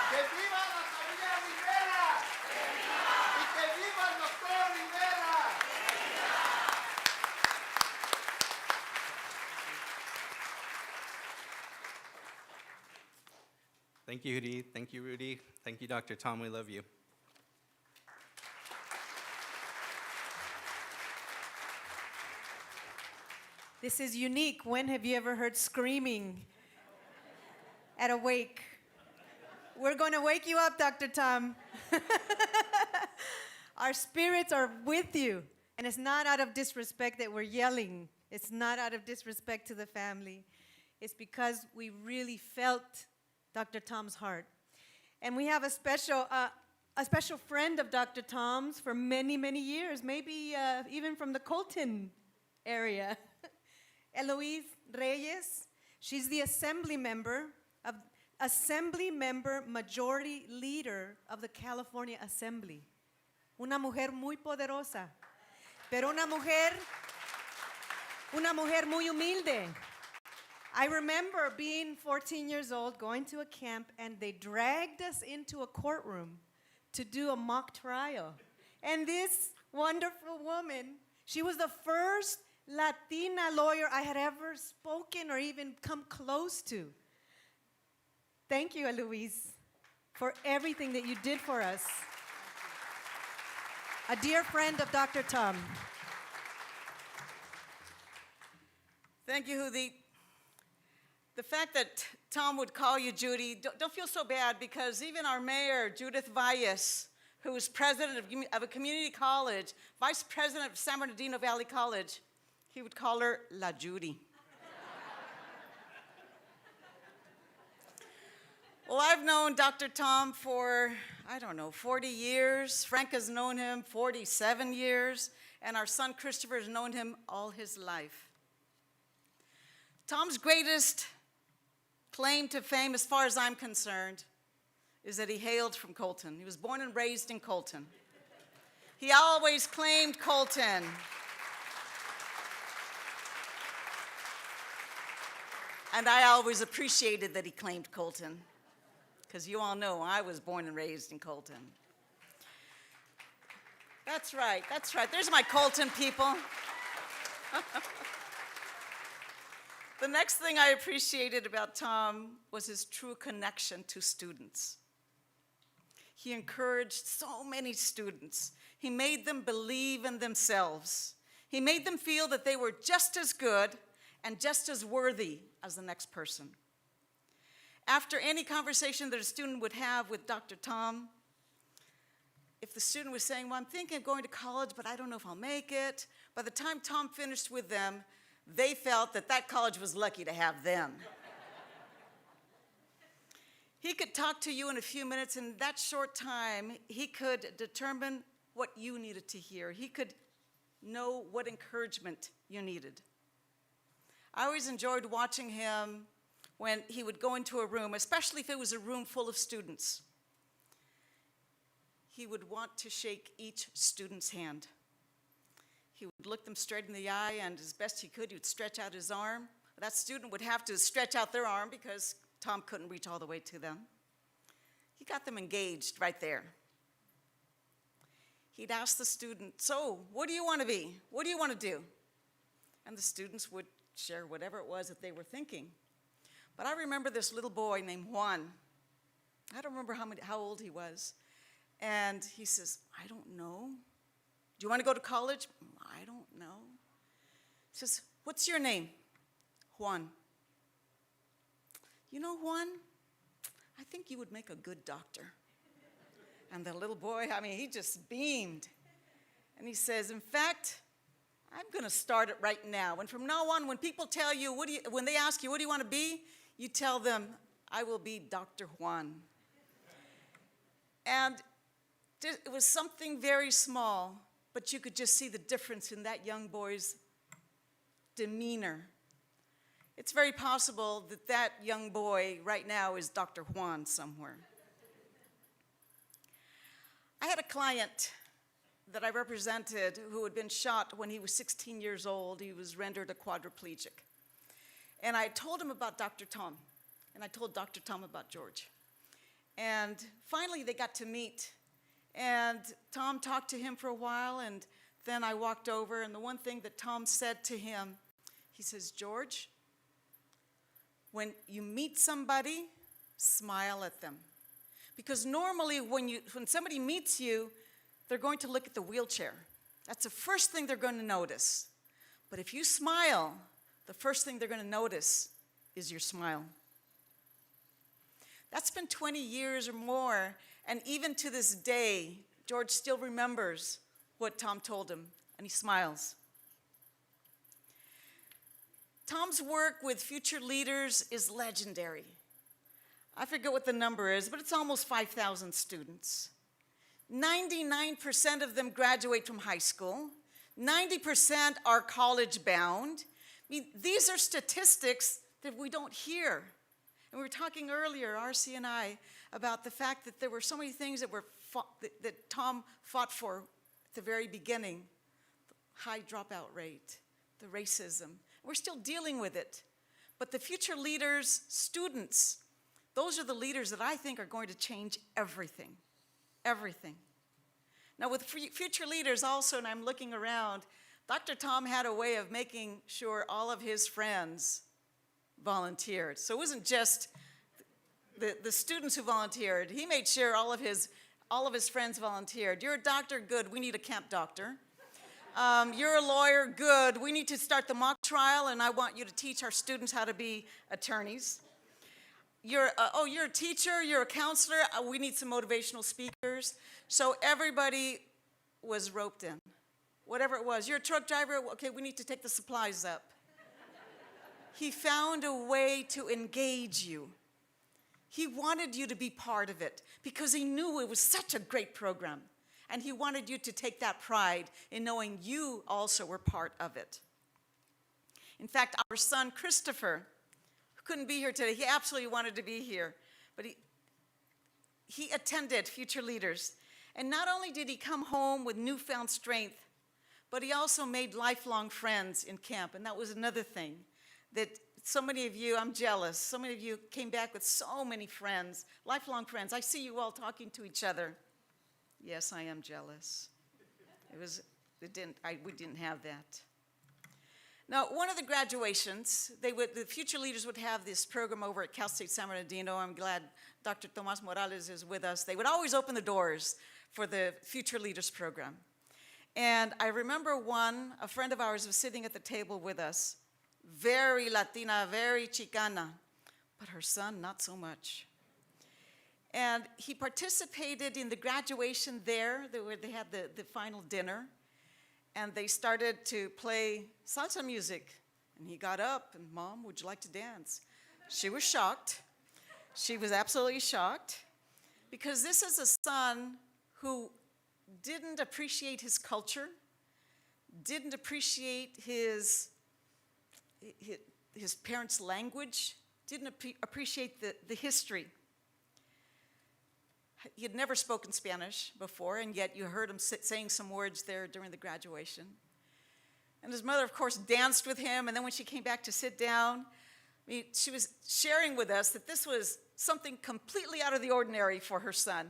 ¡Que viva la familia Rivera! ¡Y que viva el doctor Rivera! Thank you, Rudy. Thank you, Rudy. Thank you, Dr. Tom. We love you. This is unique. When have you ever heard screaming at a wake? We're going to wake you up, Dr. Tom. Our spirits are with you. And it's not out of disrespect that we're yelling. It's not out of disrespect to the family. It's because we really felt Dr. Tom's heart. And we have a special friend of Dr. Tom's for many, many years, maybe even from the Colton area. Eloise Reyes. She's the assembly member majority leader of the California Assembly. Una mujer muy poderosa, pero una mujer muy humilde. I remember being 14 years old, going to a camp, and they dragged us into a courtroom to do a mock trial. And this wonderful woman, she was the first Latina lawyer I had ever spoken or even come close to. Thank you, Eloise, for everything that you did for us. A dear friend of Dr. Tom. Thank you, Judith. The fact that Tom would call you Judy, don't feel so bad, because even our mayor, Judith Valles, who was president of a community college, vice president of San Bernardino Valley College, he would call her La Judy. Well, I've known Dr. Tom for, 40 years. Frank has known him 47 years, and our son Christopher has known him all his life. Tom's greatest claim to fame, as far as I'm concerned, is that he hailed from Colton. He was born and raised in Colton. He always claimed Colton. And I always appreciated that he claimed Colton, because you all know I was born and raised in Colton. That's right. There's my Colton people. The next thing I appreciated about Tom was his true connection to students. He encouraged so many students. He made them believe in themselves. He made them feel that they were just as good and just as worthy as the next person. After any conversation that a student would have with Dr. Tom, if the student was saying, well, I'm thinking of going to college, but I don't know if I'll make it, by the time Tom finished with them, they felt that that college was lucky to have them. He could talk to you in a few minutes. In that short time, he could determine what you needed to hear. He could know what encouragement you needed. I always enjoyed watching him when he would go into a room, especially if it was a room full of students. He would want to shake each student's hand. He would look them straight in the eye, and as best he could, he would stretch out his arm. That student would have to stretch out their arm because Tom couldn't reach all the way to them. He got them engaged right there. He'd ask the student, so what do you want to be? What do you want to do? And the students would share whatever it was that they were thinking. But I remember this little boy named Juan. I don't remember how old he was. And he says, I don't know. Do you want to go to college? I don't know. He says, what's your name? Juan. You know, Juan, I think you would make a good doctor. And the little boy, he just beamed. And he says, in fact, I'm going to start it right now. And from now on, when people tell you, when they ask you, what do you want to be? You tell them, I will be Dr. Juan. And it was something very small, but you could just see the difference in that young boy's demeanor. It's very possible that that young boy right now is Dr. Juan somewhere. I had a client that I represented who had been shot when he was 16 years old. He was rendered a quadriplegic. And I told him about Dr. Tom, and I told Dr. Tom about George. And finally they got to meet, and Tom talked to him for a while, and then I walked over, and the one thing that Tom said to him, he says, George, when you meet somebody, smile at them. Because normally when somebody meets you, they're going to look at the wheelchair. That's the first thing they're going to notice. But if you smile, the first thing they're going to notice is your smile. That's been 20 years or more, and even to this day, George still remembers what Tom told him, and he smiles. Tom's work with future leaders is legendary. I forget what the number is, but it's almost 5,000 students. 99% of them graduate from high school. 90% are college bound. I mean, these are statistics that we don't hear. And we were talking earlier, RC and I, about the fact that there were so many things that Tom fought for at the very beginning. The high dropout rate, the racism. We're still dealing with it. But the future leaders, students, those are the leaders that I think are going to change everything. Everything. Now with future leaders also, and I'm looking around, Dr. Tom had a way of making sure all of his friends volunteered. So it wasn't just the students who volunteered. He made sure all of his friends volunteered. You're a doctor, good, we need a camp doctor. You're a lawyer, good, we need to start the mock trial, and I want you to teach our students how to be attorneys. You're a teacher, you're a counselor, we need some motivational speakers. So everybody was roped in, whatever it was. You're a truck driver, okay, we need to take the supplies up. He found a way to engage you. He wanted you to be part of it because he knew it was such a great program. And he wanted you to take that pride in knowing you also were part of it. In fact, our son, Christopher, who couldn't be here today, he absolutely wanted to be here, but he attended Future Leaders. And not only did he come home with newfound strength, but he also made lifelong friends in camp. And that was another thing that so many of you, I'm jealous, so many of you came back with so many friends, lifelong friends. I see you all talking to each other. Yes, I am jealous. We didn't have that. Now, one of the graduations, the future leaders would have this program over at Cal State San Bernardino. I'm glad Dr. Tomas Morales is with us. They would always open the doors for the future leaders program. And I remember a friend of ours was sitting at the table with us, very Latina, very Chicana, but her son, not so much. And he participated in the graduation there, where they had the final dinner, and they started to play salsa music. And he got up, and Mom, would you like to dance? She was shocked. She was absolutely shocked, because this is a son who didn't appreciate his culture, didn't appreciate his parents' language, didn't appreciate the history. He had never spoken Spanish before, and yet you heard him saying some words there during the graduation. And his mother, of course, danced with him, and then when she came back to sit down, she was sharing with us that this was something completely out of the ordinary for her son.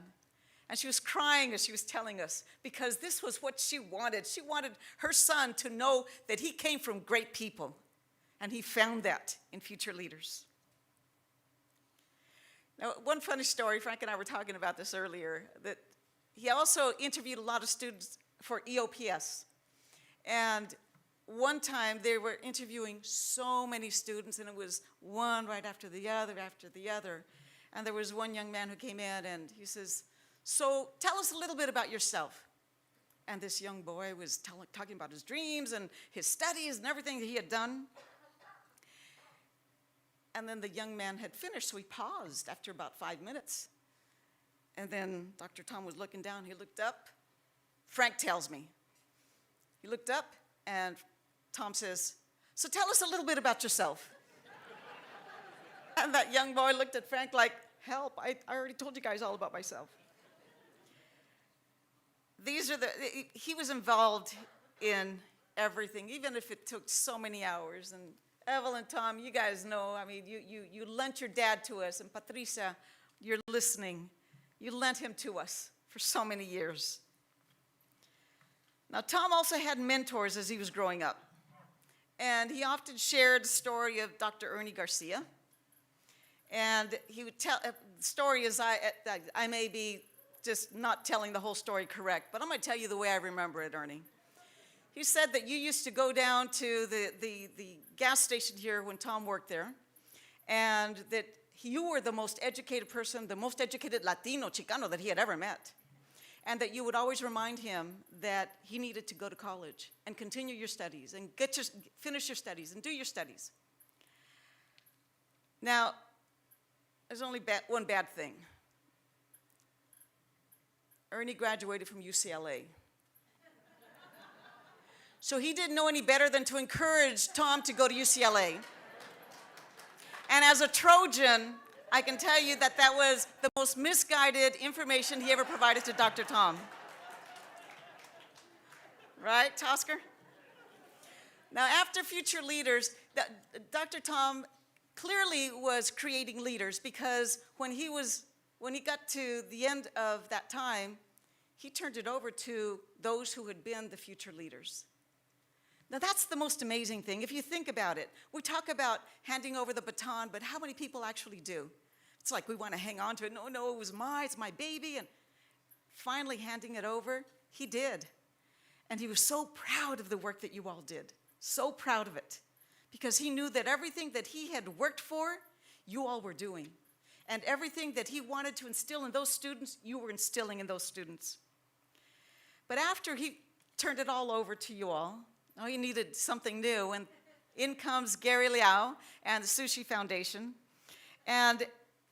And she was crying as she was telling us, because this was what she wanted. She wanted her son to know that he came from great people, and he found that in Future Leaders. Now, one funny story, Frank and I were talking about this earlier, that he also interviewed a lot of students for EOPS. And one time they were interviewing so many students, and it was one right after the other, And there was one young man who came in and he says, so tell us a little bit about yourself. And this young boy was talking about his dreams and his studies and everything that he had done. And then the young man had finished, so he paused after about 5 minutes. And then Dr. Tom was looking down, he looked up. Frank tells me. He looked up and Tom says, so tell us a little bit about yourself. And that young boy looked at Frank like, help, I already told you guys all about myself. He was involved in everything, even if it took so many hours. And Evelyn, Tom, you guys know, I mean, you lent your dad to us, and Patricia, you're listening. You lent him to us for so many years. Now, Tom also had mentors as he was growing up. And he often shared the story of Dr. Ernie Garcia. And he would tell, the story is, I may be just not telling the whole story correct, but I'm going to tell you the way I remember it, Ernie. he said that you used to go down to the gas station here when Tom worked there, and that you were the most educated person, the most educated Latino, Chicano that he had ever met. And that you would always remind him that he needed to go to college and continue your studies and finish your studies and do your studies. Now, there's only one bad thing. Ernie graduated from UCLA. So he didn't know any better than to encourage Tom to go to UCLA. And as a Trojan, I can tell you that that was the most misguided information he ever provided to Dr. Tom. Right, Tosker? Now, after Future Leaders, Dr. Tom clearly was creating leaders, because when he got to the end of that time, he turned it over to those who had been the future leaders. Now, that's the most amazing thing. If you think about it, we talk about handing over the baton, but how many people actually do? It's like we want to hang on to it. No, it's my baby. And finally handing it over, he did. And he was so proud of the work that you all did. So proud of it. Because he knew that everything that he had worked for, you all were doing. And everything that he wanted to instill in those students, you were instilling in those students. But after he turned it all over to you all, now he needed something new, and in comes Gary Liao and the Sushi Foundation, and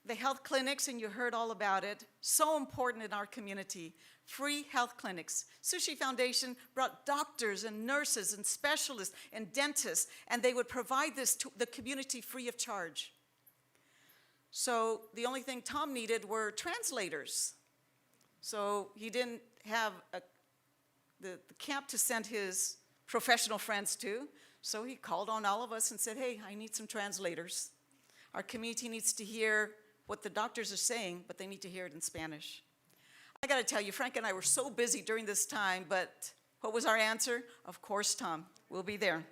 the health clinics, and you heard all about it, so important in our community, free health clinics. Sushi Foundation brought doctors and nurses and specialists and dentists, and they would provide this to the community free of charge. So the only thing Tom needed were translators. So he didn't have the camp to send his professional friends to, so he called on all of us and said, hey, I need some translators. Our community needs to hear what the doctors are saying, but they need to hear it in Spanish. I gotta tell you, Frank and I were so busy during this time, but what was our answer? Of course, Tom, we'll be there.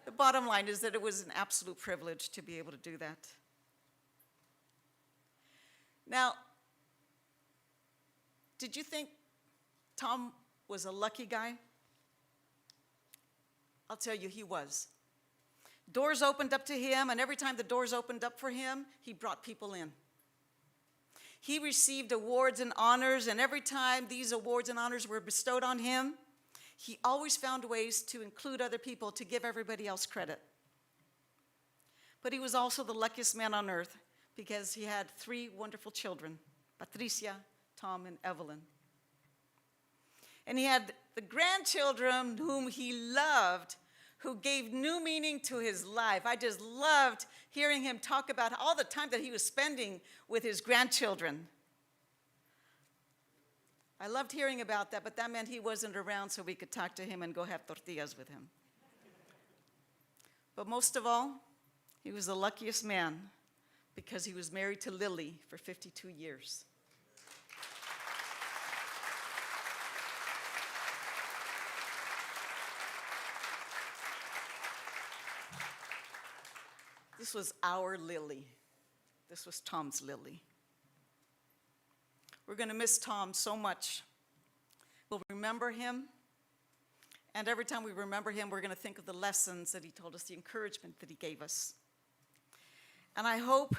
The bottom line is that it was an absolute privilege to be able to do that. Now, did you think Tom was a lucky guy? I'll tell you, he was. Doors opened up to him, and every time the doors opened up for him, he brought people in. He received awards and honors, and every time these awards and honors were bestowed on him, he always found ways to include other people, to give everybody else credit. But he was also the luckiest man on earth, because he had 3 wonderful children, Patricia, Tom, and Evelyn. And he had the grandchildren whom he loved, who gave new meaning to his life. I just loved hearing him talk about all the time that he was spending with his grandchildren. I loved hearing about that, but that meant he wasn't around so we could talk to him and go have tortillas with him. But most of all, he was the luckiest man because he was married to Lily for 52 years. This was our Lily. This was Tom's Lily. We're going to miss Tom so much. We'll remember him, and every time we remember him, we're going to think of the lessons that he told us, the encouragement that he gave us. And I hope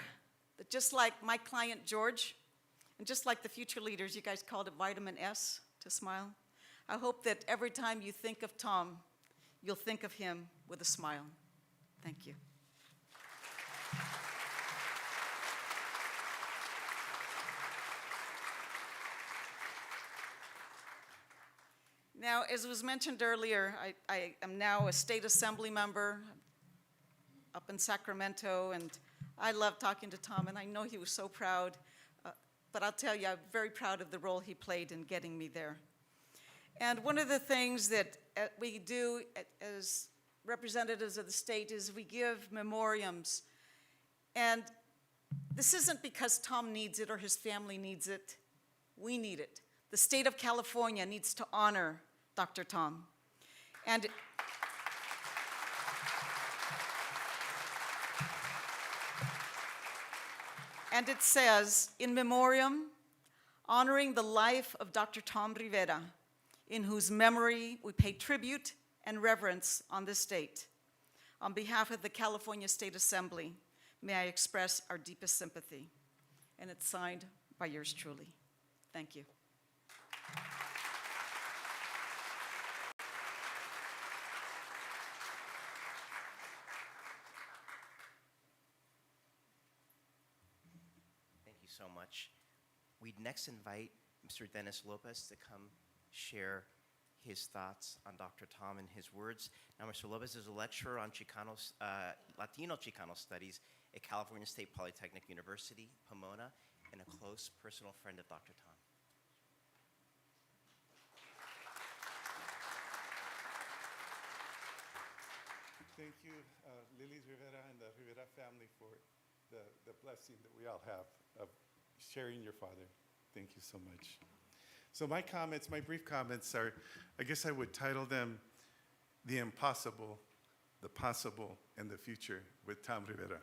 that just like my client George, and just like the future leaders, you guys called it vitamin S, to smile. I hope that every time you think of Tom, you'll think of him with a smile. Thank you. Now, as was mentioned earlier, I am now a state assembly member up in Sacramento, and I love talking to Tom, and I know he was so proud, but I'll tell you, I'm very proud of the role he played in getting me there. And one of the things that we do as representatives of the state is we give memoriams. And this isn't because Tom needs it or his family needs it. We need it. The state of California needs to honor Dr. Tom. And it says, in memoriam, honoring the life of Dr. Tom Rivera in whose memory we pay tribute and reverence on this date. On behalf of the California State Assembly, may I express our deepest sympathy. And it's signed by yours truly. Thank you. Thank you so much. We'd next invite Mr. Dennis Lopez to come share his thoughts on Dr. Tom and his words. Now, Mr. Lopez is a lecturer on Chicanos, Latino Chicano Studies at California State Polytechnic University, Pomona, and a close personal friend of Dr. Tom. Thank you, Lily's Rivera and the Rivera family for the blessing that we all have of sharing your father. Thank you so much. So my comments, my brief comments are, I guess I would title them The Impossible, the Possible, and the Future with Tom Rivera.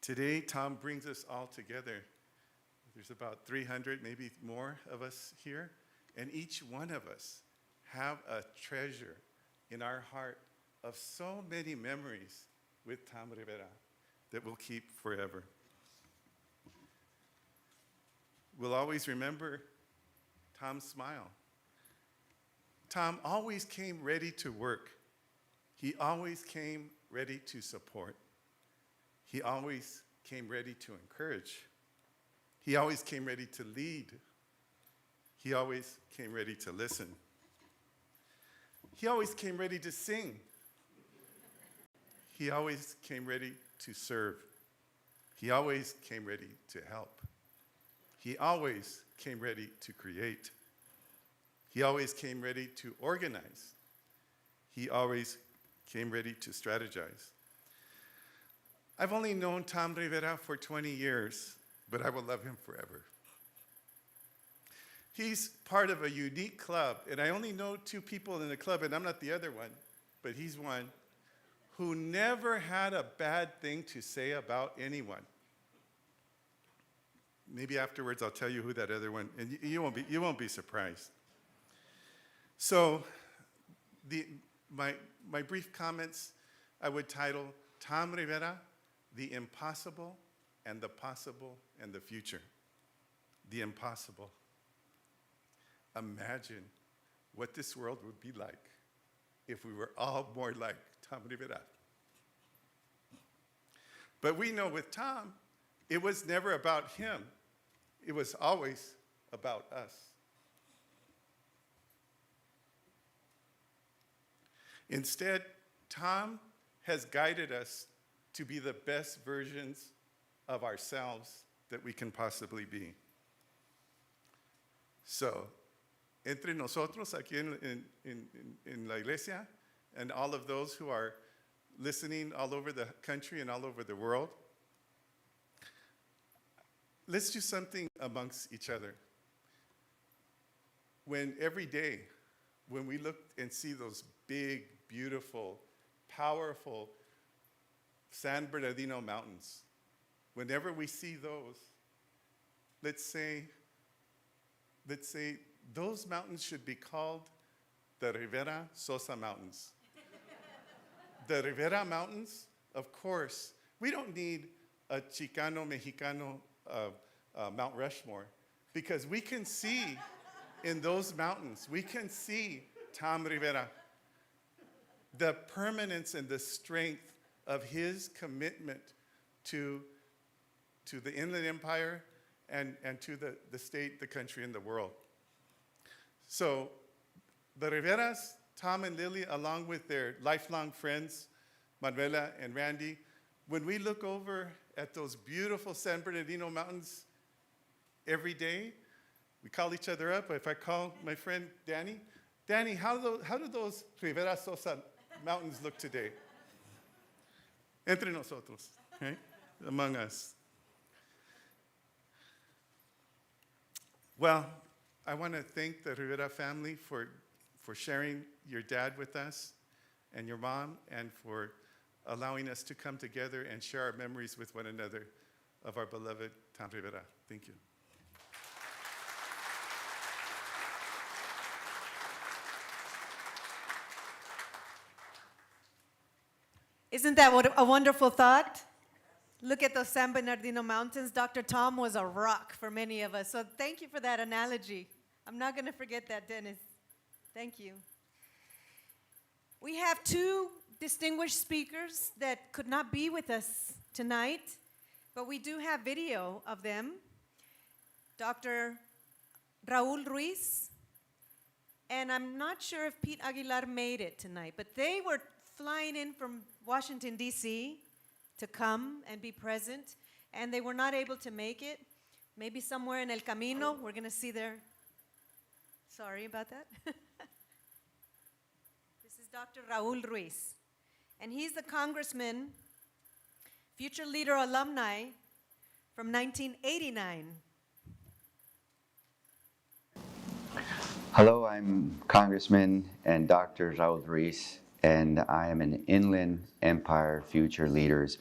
Today, Tom brings us all together. There's about 300, maybe more of us here, and each one of us have a treasure in our heart of so many memories with Tom Rivera that we'll keep forever. We'll always remember Tom's smile. Tom always came ready to work. He always came ready to support. He always came ready to encourage. He always came ready to lead. He always came ready to listen. He always came ready to sing. He always came ready to serve. He always came ready to help. He always came ready to create. He always came ready to organize. He always came ready to strategize. I've only known Tom Rivera for 20 years, but I will love him forever. He's part of a unique club, and I only know 2 people in the club, and I'm not the other one, but he's one, who never had a bad thing to say about anyone. Maybe afterwards I'll tell you who that other one, and you won't be surprised. So my brief comments, I would title Tom Rivera, The Impossible and the Possible and the Future. The impossible. Imagine what this world would be like if we were all more like Tom Rivera. But we know with Tom, it was never about him. It was always about us. Instead, Tom has guided us to be the best versions of ourselves that we can possibly be. So, entre nosotros aquí en la iglesia, and all of those who are listening all over the country and all over the world, let's do something amongst each other. When every day, when we look and see those big, beautiful, powerful San Bernardino mountains, whenever we see those, let's say those mountains should be called the Rivera Sosa Mountains. The Rivera Mountains, of course, we don't need a Chicano, Mexicano Mount Rushmore, because we can see in those mountains, we can see Tom Rivera, the permanence and the strength of his commitment to the Inland Empire and to the state, the country, and the world. So the Riveras, Tom and Lily, along with their lifelong friends, Manuela and Randy, when we look over at those beautiful San Bernardino mountains every day, we call each other up. If I call my friend Danny, how do those Rivera Sosa mountains look today? Entre nosotros, right? Among us. Well, I want to thank the Rivera family for sharing your dad with us and your mom, and for allowing us to come together and share our memories with one another of our beloved Tom Rivera. Thank you. Isn't that what a wonderful thought? Look at those San Bernardino Mountains. Dr. Tom was a rock for many of us. So thank you for that analogy. I'm not going to forget that, Dennis. Thank you. We have two distinguished speakers that could not be with us tonight, but we do have video of them. Dr. Raul Ruiz, and I'm not sure if Pete Aguilar made it tonight, but they were flying in from Washington, D.C. to come and be present, and they were not able to make it. Maybe somewhere in El Camino, we're going to see their, sorry about that. This is Dr. Raul Ruiz, and he's the congressman, future leader alumni from 1989. Hello, I'm Congressman and Dr. Raul Ruiz, and I am an Inland Empire Future Leaders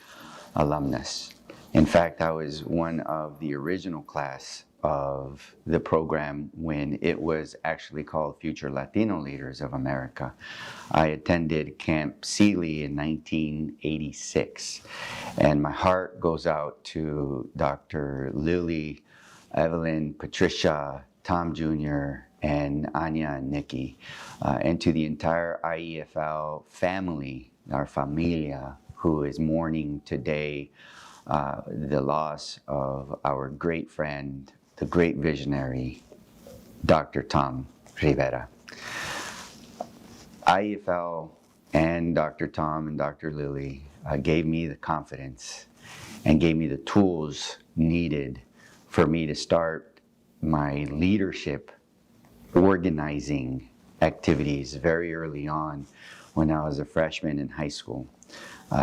alumnus. In fact, I was one of the original class of the program when it was actually called Future Latino Leaders of America. I attended Camp Sealy in 1986, and my heart goes out to Dr. Lily, Evelyn, Patricia, Tom Jr., and Anya and Nikki, and to the entire IEFL family, our familia, who is mourning today the loss of our great friend, the great visionary, Dr. Tom Rivera. IEFL and Dr. Tom and Dr. Lily gave me the confidence and gave me the tools needed for me to start my leadership organizing activities very early on when I was a freshman in high school.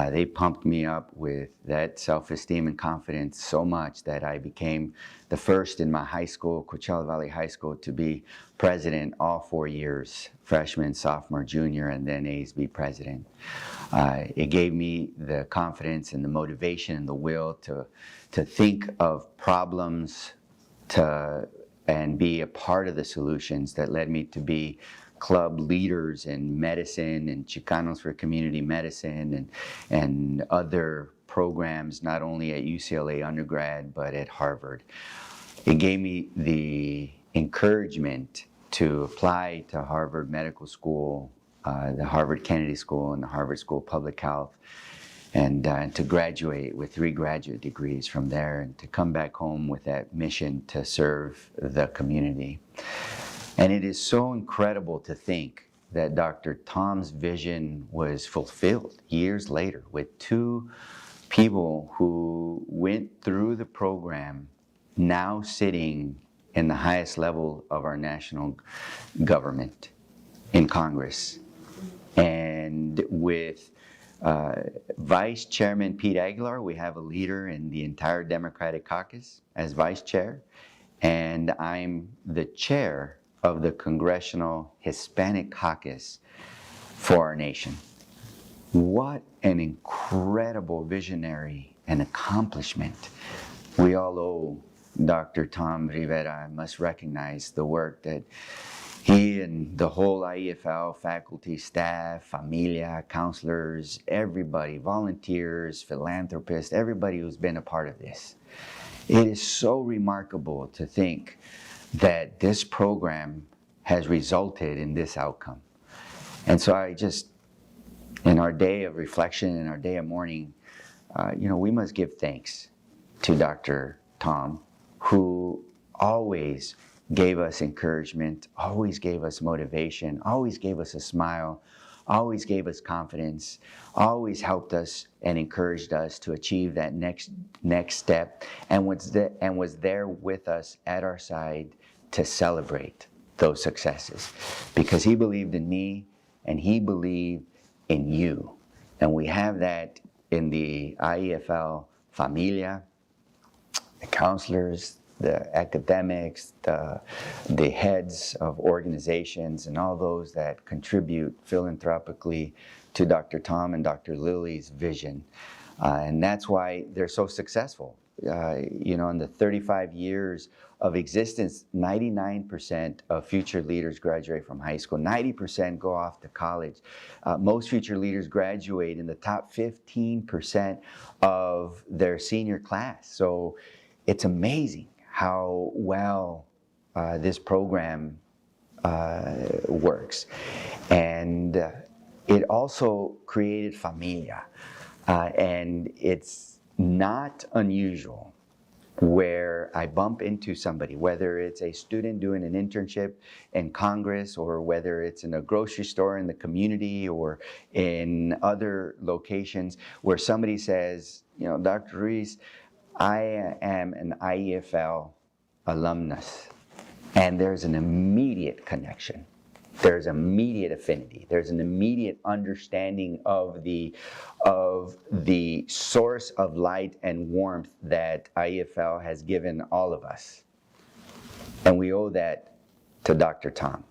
They pumped me up with that self-esteem and confidence so much that I became the first in my high school, Coachella Valley High School, to be president all 4 years, freshman, sophomore, junior, and then ASB president. It gave me the confidence and the motivation and the will to think of problems, and be a part of the solutions that led me to be club leaders in medicine and Chicanos for Community Medicine and other programs, not only at UCLA undergrad, but at Harvard. It gave me the encouragement to apply to Harvard Medical School, the Harvard Kennedy School, and the Harvard School of Public Health, and to graduate with 3 graduate degrees from there, and to come back home with that mission to serve the community. And it is so incredible to think that Dr. Tom's vision was fulfilled years later with 2 people who went through the program now sitting in the highest level of our national government in Congress. And with Vice Chairman Pete Aguilar, we have a leader in the entire Democratic caucus as vice chair, and I'm the chair of the Congressional Hispanic Caucus for our nation. What an incredible visionary and accomplishment. We all owe Dr. Tom Rivera. I must recognize the work that he and the whole IEFL faculty, staff, familia, counselors, everybody, volunteers, philanthropists, everybody who's been a part of this. It is so remarkable to think that this program has resulted in this outcome. And so I just, in our day of reflection, in our day of mourning, we must give thanks to Dr. Tom, who always gave us encouragement, always gave us motivation, always gave us a smile, always gave us confidence, always helped us and encouraged us to achieve that next step, and was there with us at our side to celebrate those successes, because he believed in me and he believed in you. And we have that in the IEFL familia, the counselors, the academics, the heads of organizations, and all those that contribute philanthropically to Dr. Tom and Dr. Lily's vision. And that's why they're so successful. in the 35 years of existence, 99% of future leaders graduate from high school. 90% go off to college. Most future leaders graduate in the top 15% of their senior class. So it's amazing how well this program works. And it also created familia. And it's not unusual where I bump into somebody, whether it's a student doing an internship in Congress, or whether it's in a grocery store in the community or in other locations, where somebody says, Dr. Ruiz, I am an IEFL alumnus. And there's an immediate connection. There's immediate affinity. There's an immediate understanding of the source of light and warmth that IEFL has given all of us. And we owe that to Dr. Tom.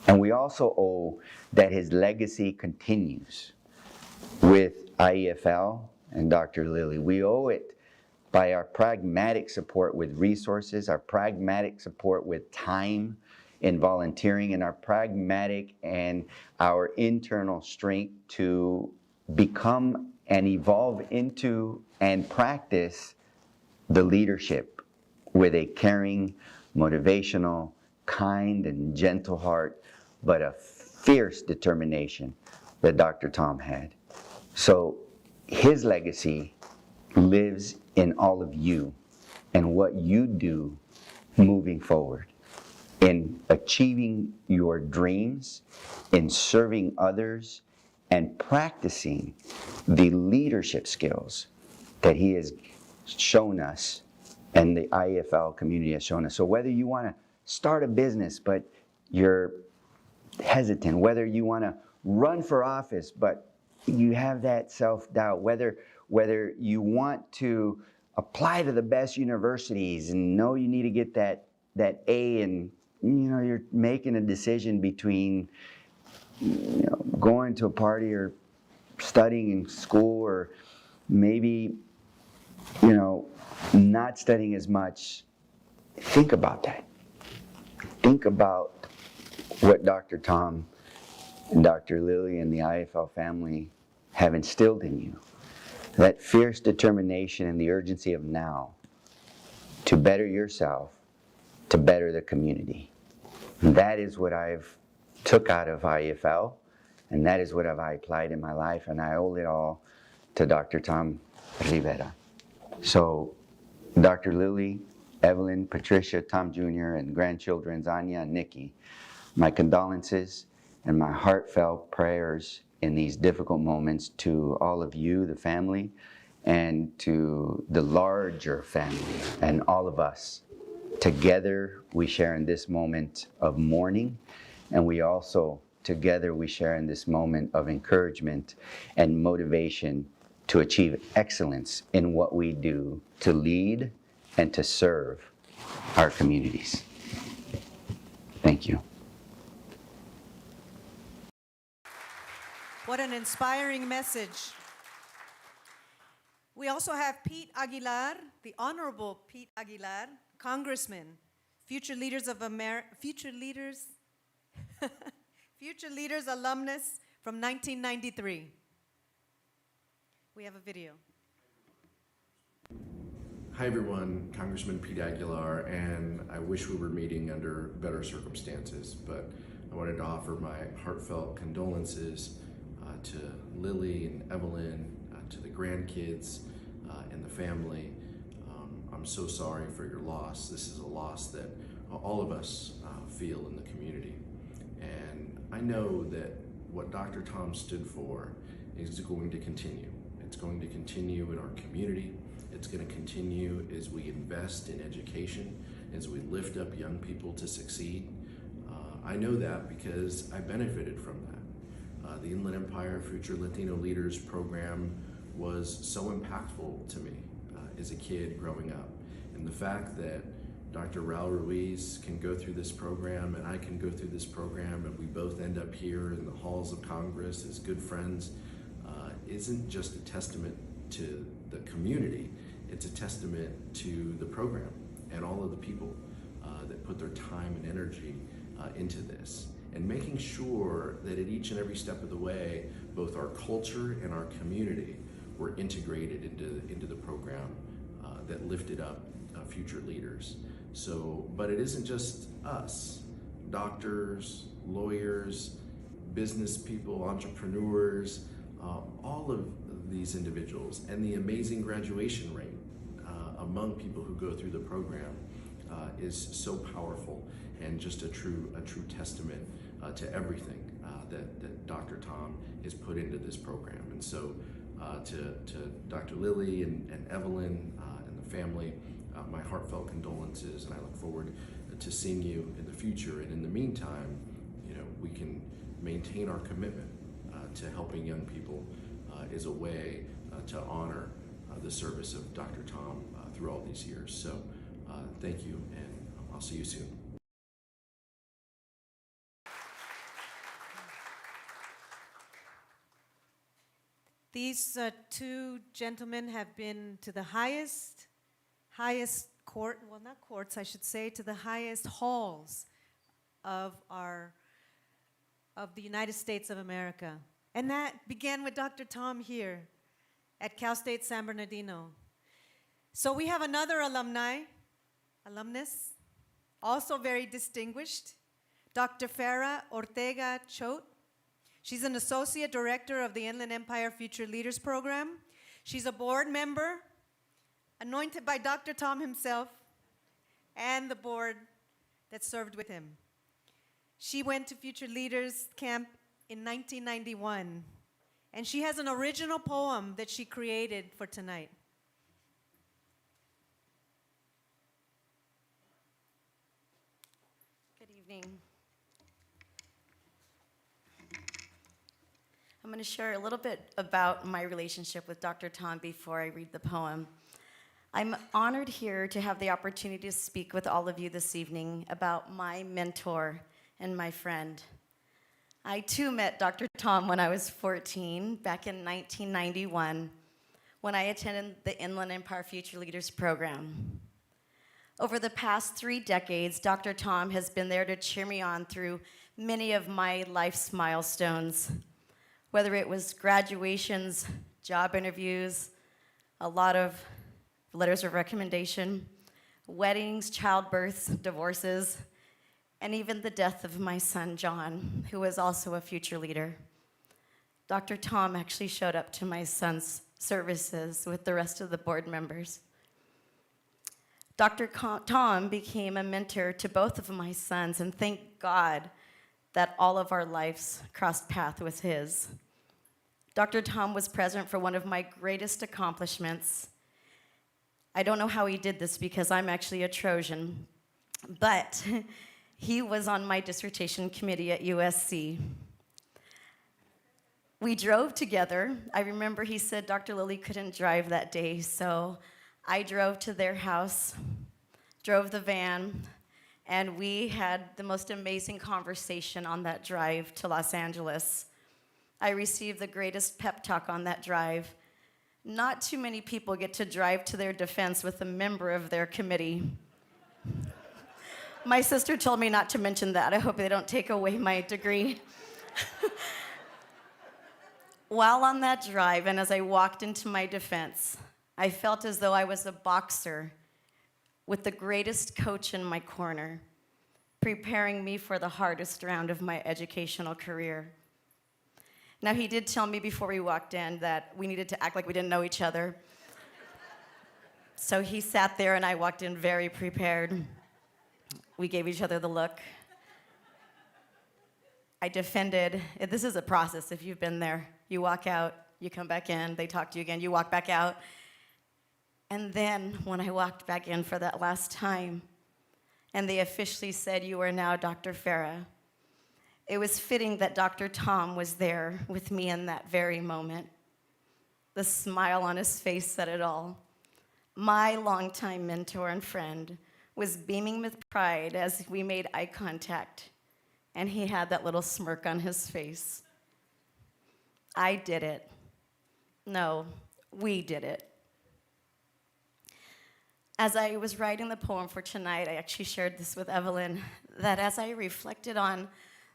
And we also owe that his legacy continues with IEFL and Dr. Lilly. We owe it by our pragmatic support with resources, our pragmatic support with time in volunteering, and our pragmatic and our internal strength to become and evolve into and practice the leadership with a caring, motivational, kind, and gentle heart, but a fierce determination that Dr. Tom had. So his legacy lives in all of you and what you do moving forward, in achieving your dreams, in serving others, and practicing the leadership skills that he has shown us and the IEFL community has shown us. So whether you want to start a business but you're hesitant, whether you want to run for office but you have that self-doubt, whether you want to apply to the best universities and know you need to get that A, and you're making a decision between going to a party or studying in school, or maybe not studying as much. Think about that. Think about what Dr. Tom and Dr. Lilly and the IEFL family have instilled in you. That fierce determination and the urgency of now to better yourself, to better the community. And that is what I've took out of IEFL, and that is what I've applied in my life, and I owe it all to Dr. Tom Rivera. So, Dr. Lilly, Evelyn, Patricia, Tom Jr., and grandchildren, Anya and Nikki, my condolences and my heartfelt prayers in these difficult moments to all of you, the family, and to the larger family and all of us. Together we share in this moment of mourning, and we also together we share in this moment of encouragement and motivation to achieve excellence in what we do, to lead and to serve our communities. Thank you. What an inspiring message. We also have Pete Aguilar, the Honorable Pete Aguilar, Congressman, Future Leaders alumnus from 1993. We have a video. Hi everyone, Congressman Pete Aguilar, and I wish we were meeting under better circumstances, but I wanted to offer my heartfelt condolences to Lily and Evelyn, to the grandkids and the family. I'm so sorry for your loss. This is a loss that all of us feel in the community. And I know that what Dr. Tom stood for is going to continue. It's going to continue in our community. It's going to continue as we invest in education, as we lift up young people to succeed. I know that because I benefited from that. The Inland Empire Future Latino Leaders program was so impactful to me as a kid growing up. And the fact that Dr. Raul Ruiz can go through this program and I can go through this program and we both end up here in the halls of Congress as good friends isn't just a testament to the community, it's a testament to the program and all of the people that put their time and energy into this, and making sure that at each and every step of the way, both our culture and our community were integrated into the program that lifted up future leaders. So, but it isn't just us, doctors, lawyers, business people, entrepreneurs, all of these individuals, and the amazing graduation rate among people who go through the program is so powerful, and just a true testament to everything that Dr. Tom has put into this program. And so to Dr. Lily and Evelyn and the family, my heartfelt condolences, and I look forward to seeing you in the future. And in the meantime, you know, we can maintain our commitment to helping young people is a way to honor the service of Dr. Tom through all these years. So thank you, and I'll see you soon. These two gentlemen have been to the highest court, well, not courts, I should say, to the highest halls of the United States of America. And that began with Dr. Tom here at Cal State San Bernardino. So we have another alumnus, also very distinguished, Dr. Farah Ortega Choate. She's an associate director of the Inland Empire Future Leaders Program. She's a board member, anointed by Dr. Tom himself and the board that served with him. She went to Future Leaders Camp in 1991, and she has an original poem that she created for tonight. Good evening. I'm going to share a little bit about my relationship with Dr. Tom before I read the poem. I'm honored here to have the opportunity to speak with all of you this evening about my mentor and my friend. I too met Dr. Tom when I was 14, back in 1991, when I attended the Inland Empire Future Leaders Program. Over the past 3 decades, Dr. Tom has been there to cheer me on through many of my life's milestones, whether it was graduations, job interviews, a lot of letters of recommendation, weddings, childbirths, divorces, and even the death of my son, John, who was also a future leader. Dr. Tom actually showed up to my son's services with the rest of the board members. Dr. Tom became a mentor to both of my sons, and thank God that all of our lives crossed paths with his. Dr. Tom was present for one of my greatest accomplishments. I don't know how he did this because I'm actually a Trojan, but he was on my dissertation committee at USC. We drove together. I remember he said Dr. Lilly couldn't drive that day, so I drove to their house, drove the van, and we had the most amazing conversation on that drive to Los Angeles. I received the greatest pep talk on that drive. Not too many people get to drive to their defense with a member of their committee. My sister told me not to mention that. I hope they don't take away my degree. While on that drive, and as I walked into my defense, I felt as though I was a boxer with the greatest coach in my corner, preparing me for the hardest round of my educational career. Now, he did tell me before we walked in that we needed to act like we didn't know each other. So he sat there and I walked in very prepared. We gave each other the look. I defended. This is a process if you've been there. You walk out, you come back in, they talk to you again, you walk back out. And then when I walked back in for that last time, and they officially said, "You are now Dr. Farah," it was fitting that Dr. Tom was there with me in that very moment. The smile on his face said it all. My longtime mentor and friend was beaming with pride as we made eye contact, and he had that little smirk on his face. I did it. No, we did it. As I was writing the poem for tonight, I actually shared this with Evelyn, that as I reflected on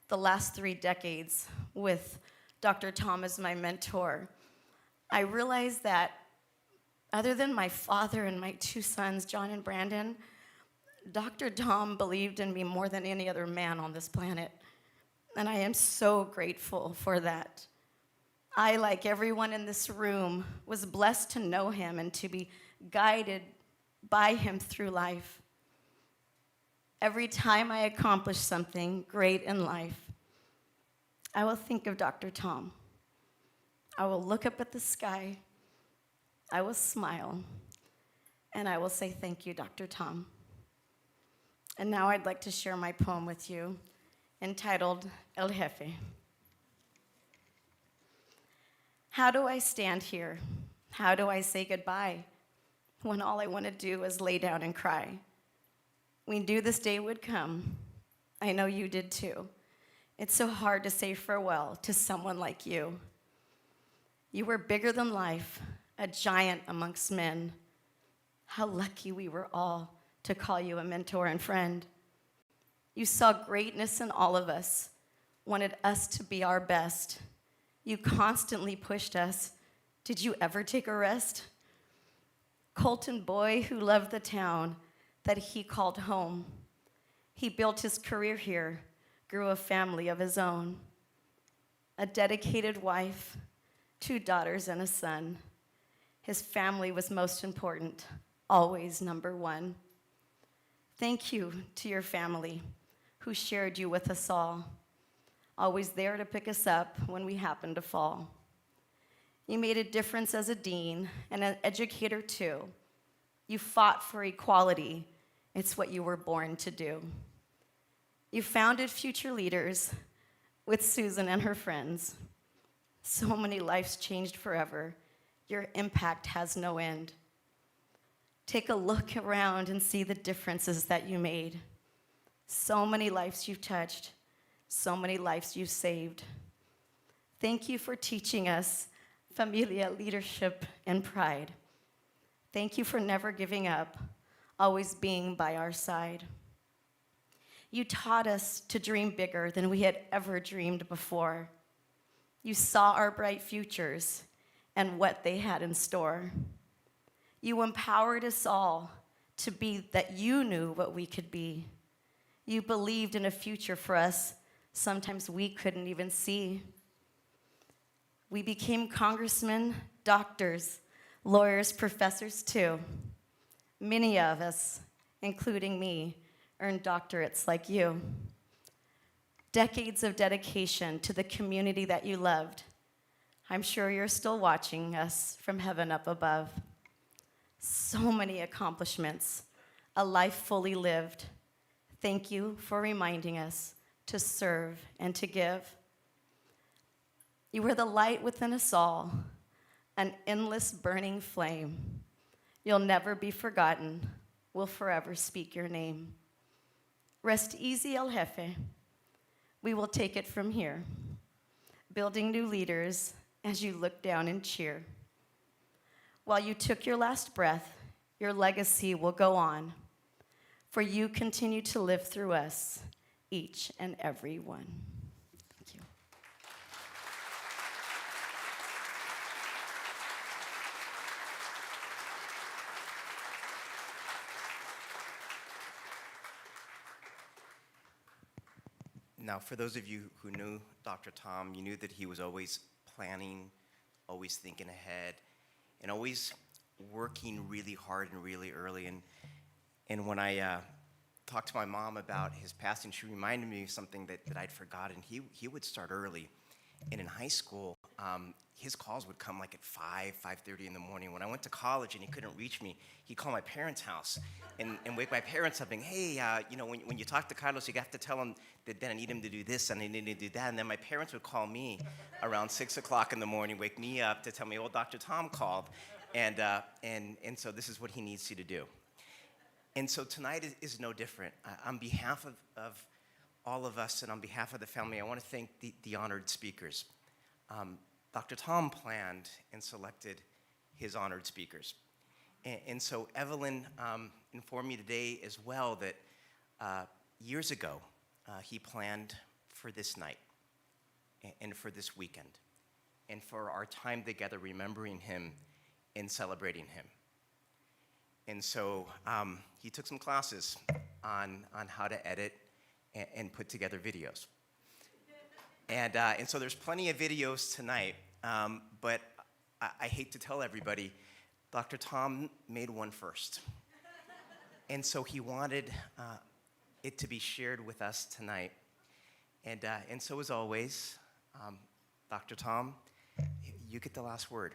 the last 3 decades with Dr. Tom as my mentor, I realized that other than my father and my 2 sons, John and Brandon, Dr. Tom believed in me more than any other man on this planet. And I am so grateful for that. I, like everyone in this room, was blessed to know him and to be guided by him through life. Every time I accomplish something great in life, I will think of Dr. Tom. I will look up at the sky, I will smile, and I will say thank you, Dr. Tom. And now I'd like to share my poem with you, entitled El Jefe. How do I stand here? How do I say goodbye when all I want to do is lay down and cry? We knew this day would come. I know you did too. It's so hard to say farewell to someone like you. You were bigger than life, a giant amongst men. How lucky we were all to call you a mentor and friend. You saw greatness in all of us, wanted us to be our best. You constantly pushed us. Did you ever take a rest? Colton boy who loved the town that he called home. He built his career here, grew a family of his own. A dedicated wife, 2 daughters and a son. His family was most important, always number 1. Thank you to your family who shared you with us all, always there to pick us up when we happened to fall. You made a difference as a dean and an educator too. You fought for equality. It's what you were born to do. You founded future leaders with Susan and her friends. So many lives changed forever. Your impact has no end. Take a look around and see the differences that you made. So many lives you've touched, so many lives you've saved. Thank you for teaching us familia, leadership, and pride. Thank you for never giving up, always being by our side. You taught us to dream bigger than we had ever dreamed before. You saw our bright futures and what they had in store. You empowered us all to be that you knew what we could be. You believed in a future for us sometimes we couldn't even see. We became congressmen, doctors, lawyers, professors too. Many of us, including me, earned doctorates like you. Decades of dedication to the community that you loved. I'm sure you're still watching us from heaven up above. So many accomplishments, a life fully lived. Thank you for reminding us to serve and to give. You were the light within us all, an endless burning flame. You'll never be forgotten. We'll forever speak your name. Rest easy, El Jefe. We will take it from here, building new leaders as you look down and cheer. While you took your last breath, your legacy will go on, for you continue to live through us, each and every one. Thank you. Now, for those of you who knew Dr. Tom, you knew that he was always planning, always thinking ahead, and always working really hard and really early. And when I talked to my mom about his passing, she reminded me of something that I'd forgotten. He would start early. And in high school, his calls would come like at 5:30 in the morning. When I went to college and he couldn't reach me, he'd call my parents' house and wake my parents up and, hey, when you talk to Carlos, you have to tell him that then I need him to do this and I need him to do that. And then my parents would call me around 6 o'clock in the morning, wake me up to tell me, oh, Dr. Tom called. And so this is what he needs you to do. And so tonight is no different. On behalf of all of us and on behalf of the family, I want to thank the honored speakers. Dr. Tom planned and selected his honored speakers. And so Evelyn informed me today as well that years ago, he planned for this night and for this weekend and for our time together remembering him and celebrating him. And so he took some classes on how to edit and put together videos. And so there's plenty of videos tonight, but I hate to tell everybody, Dr. Tom made one first. And so he wanted it to be shared with us tonight. And so as always, Dr. Tom, you get the last word.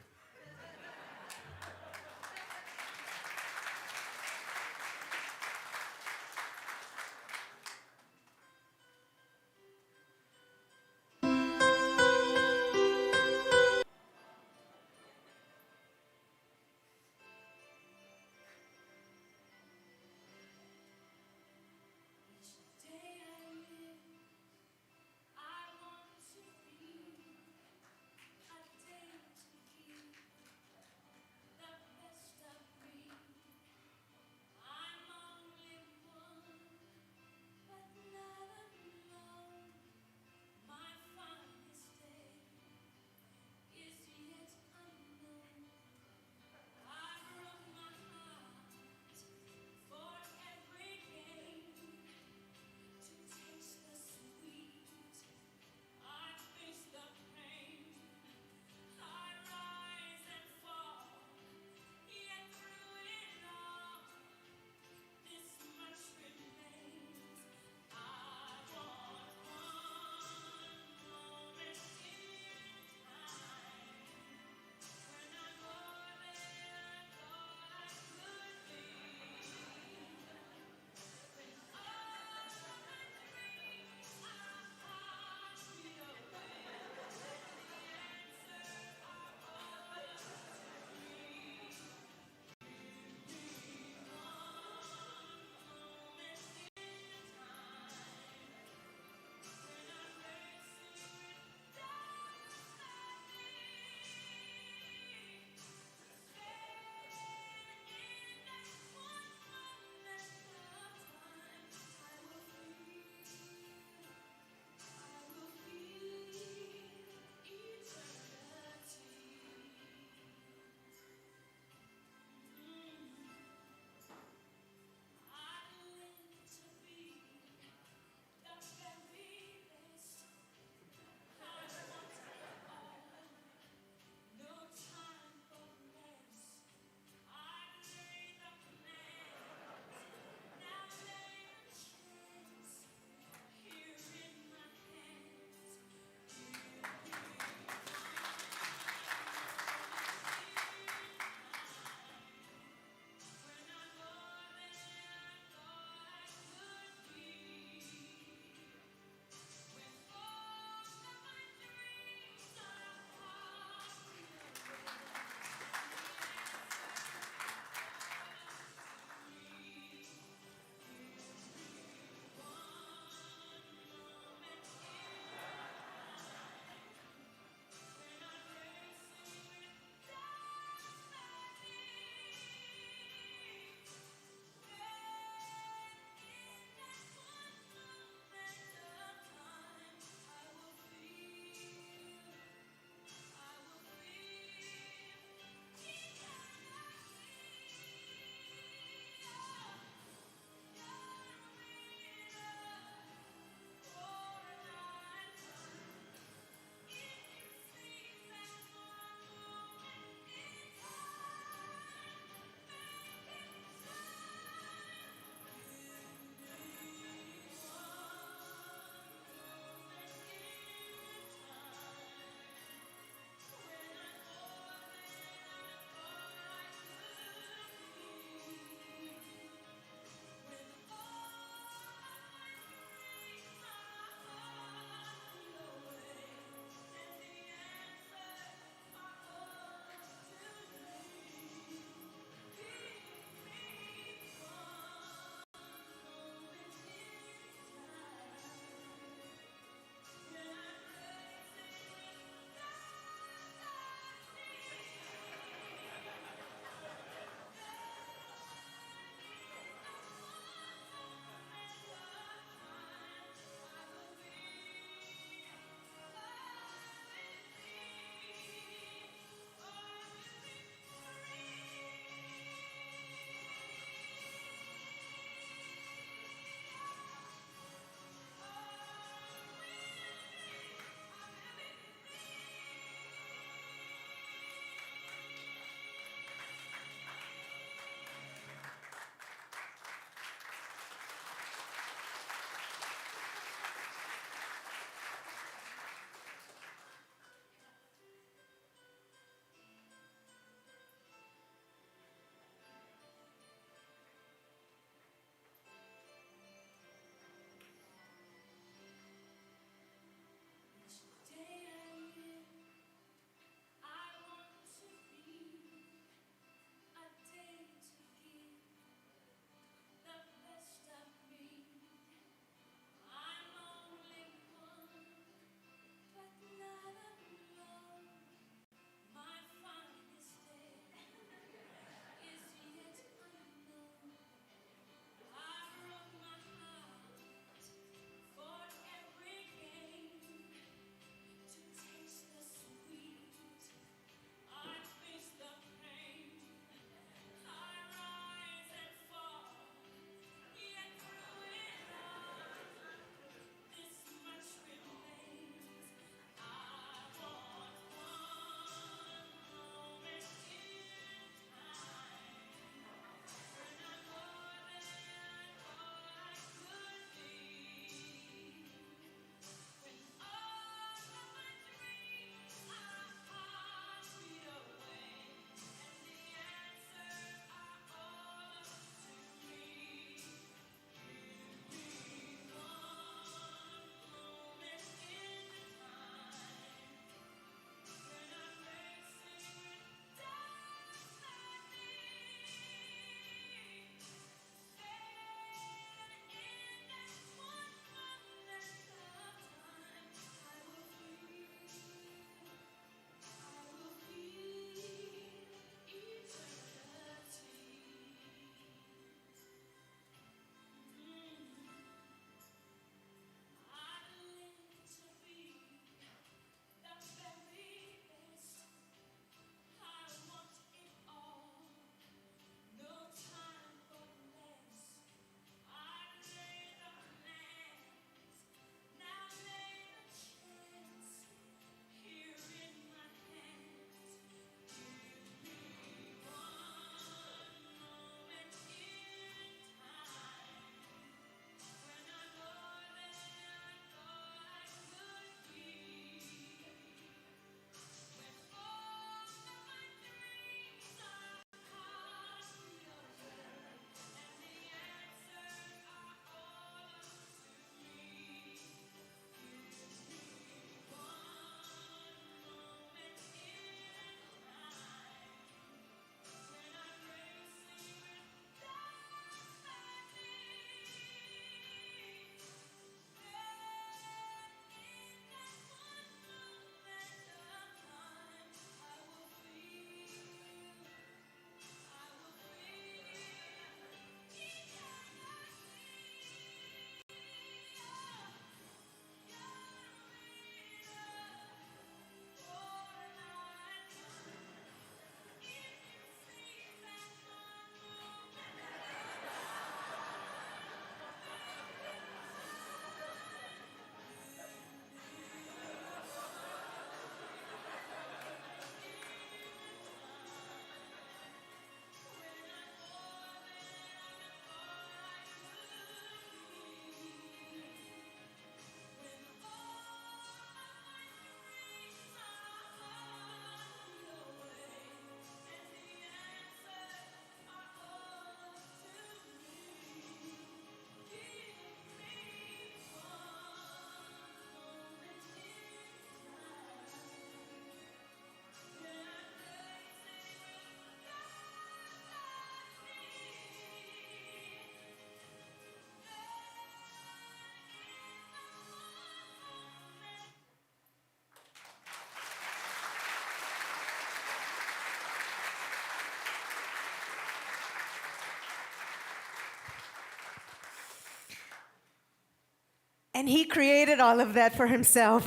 And he created all of that for himself.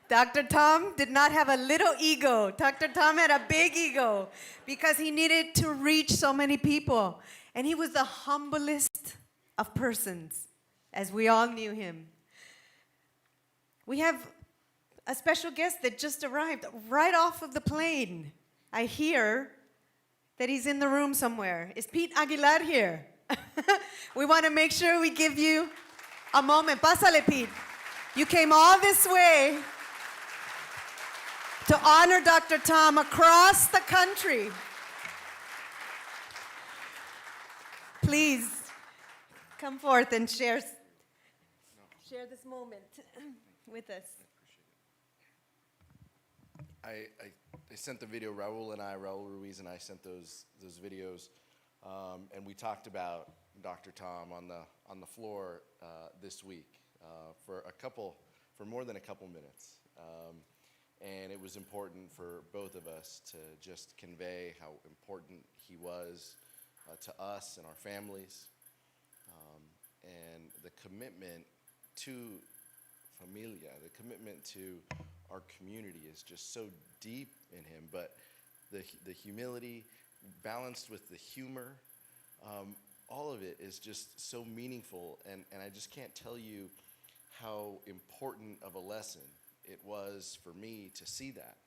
Dr. Tom did not have a little ego. Dr. Tom had a big ego because he needed to reach so many people. And he was the humblest of persons, as we all knew him. We have a special guest that just arrived right off of the plane. I hear that he's in the room somewhere. Is Pete Aguilar here? We want to make sure we give you a moment. Pásale, Pete. You came all this way to honor Dr. Tom across the country. Please come forth and share this moment with us. I sent the video, Raul Ruiz and I sent those videos, and we talked about Dr. Tom on the floor this week for more than a couple minutes. And it was important for both of us to just convey how important he was to us and our families, and the commitment to familia, the commitment to our community is just so deep in him, but the humility balanced with the humor, all of it is just so meaningful, and I just can't tell you how important of a lesson it was for me to see that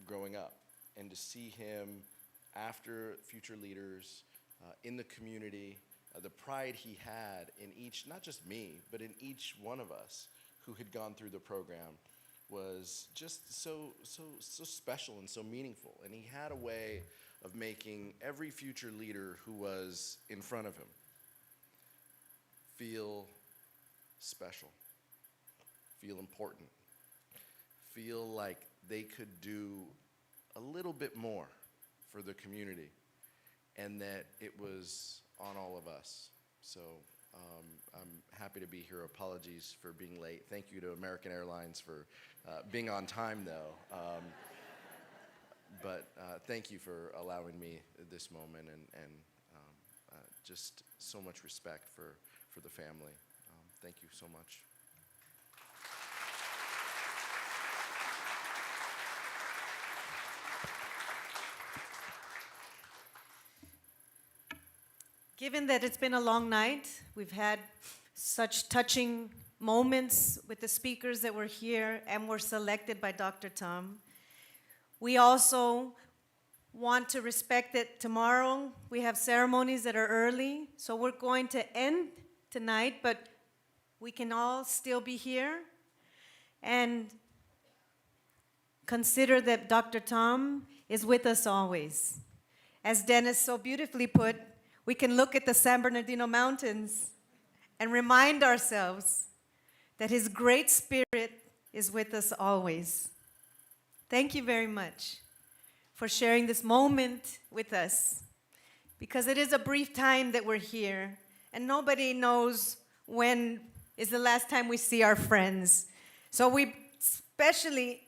growing up, and to see him after future leaders in the community, the pride he had in each, not just me, but in each one of us who had gone through the program was just so special and so meaningful. And he had a way of making every future leader who was in front of him feel special, feel important, feel like they could do a little bit more for the community, and that it was on all of us. So I'm happy to be here. Apologies for being late. Thank you to American Airlines for being on time, though. But thank you for allowing me this moment, and just so much respect for the family. Thank you so much. Given that it's been a long night, we've had such touching moments with the speakers that were here and were selected by Dr. Tom. We also want to respect that tomorrow we have ceremonies that are early, so we're going to end tonight, but we can all still be here and consider that Dr. Tom is with us always. As Dennis so beautifully put, we can look at the San Bernardino Mountains and remind ourselves that his great spirit is with us always. Thank you very much for sharing this moment with us, because it is a brief time that we're here, and nobody knows when is the last time we see our friends. So we especially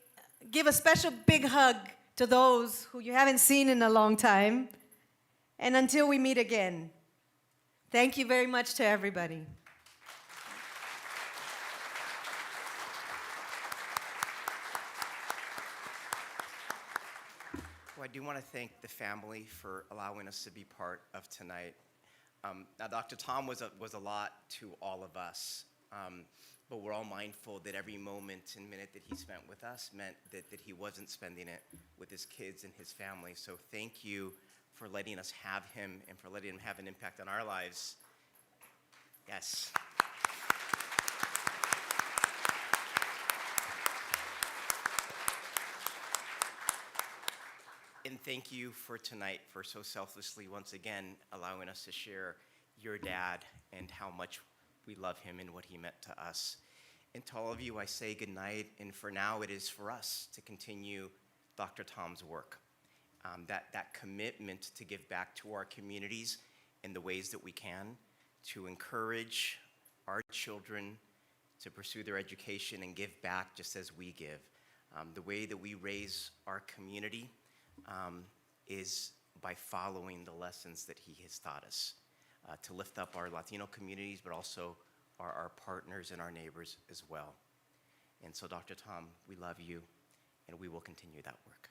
give a special big hug to those who you haven't seen in a long time. And until we meet again, thank you very much to everybody. Well, I do want to thank the family for allowing us to be part of tonight. Now, Dr. Tom was a lot to all of us, but we're all mindful that every moment and minute that he spent with us meant that he wasn't spending it with his kids and his family. So thank you for letting us have him and for letting him have an impact on our lives. Yes. And thank you for tonight, for so selflessly, once again, allowing us to share your dad and how much we love him and what he meant to us. And to all of you, I say good night, and for now, it is for us to continue Dr. Tom's work. That commitment to give back to our communities in the ways that we can, to encourage our children to pursue their education and give back just as we give. The way that we raise our community is by following the lessons that he has taught us. to lift up our Latino communities, but also our partners and our neighbors as well. And so, Dr. Tom, we love you, and we will continue that work.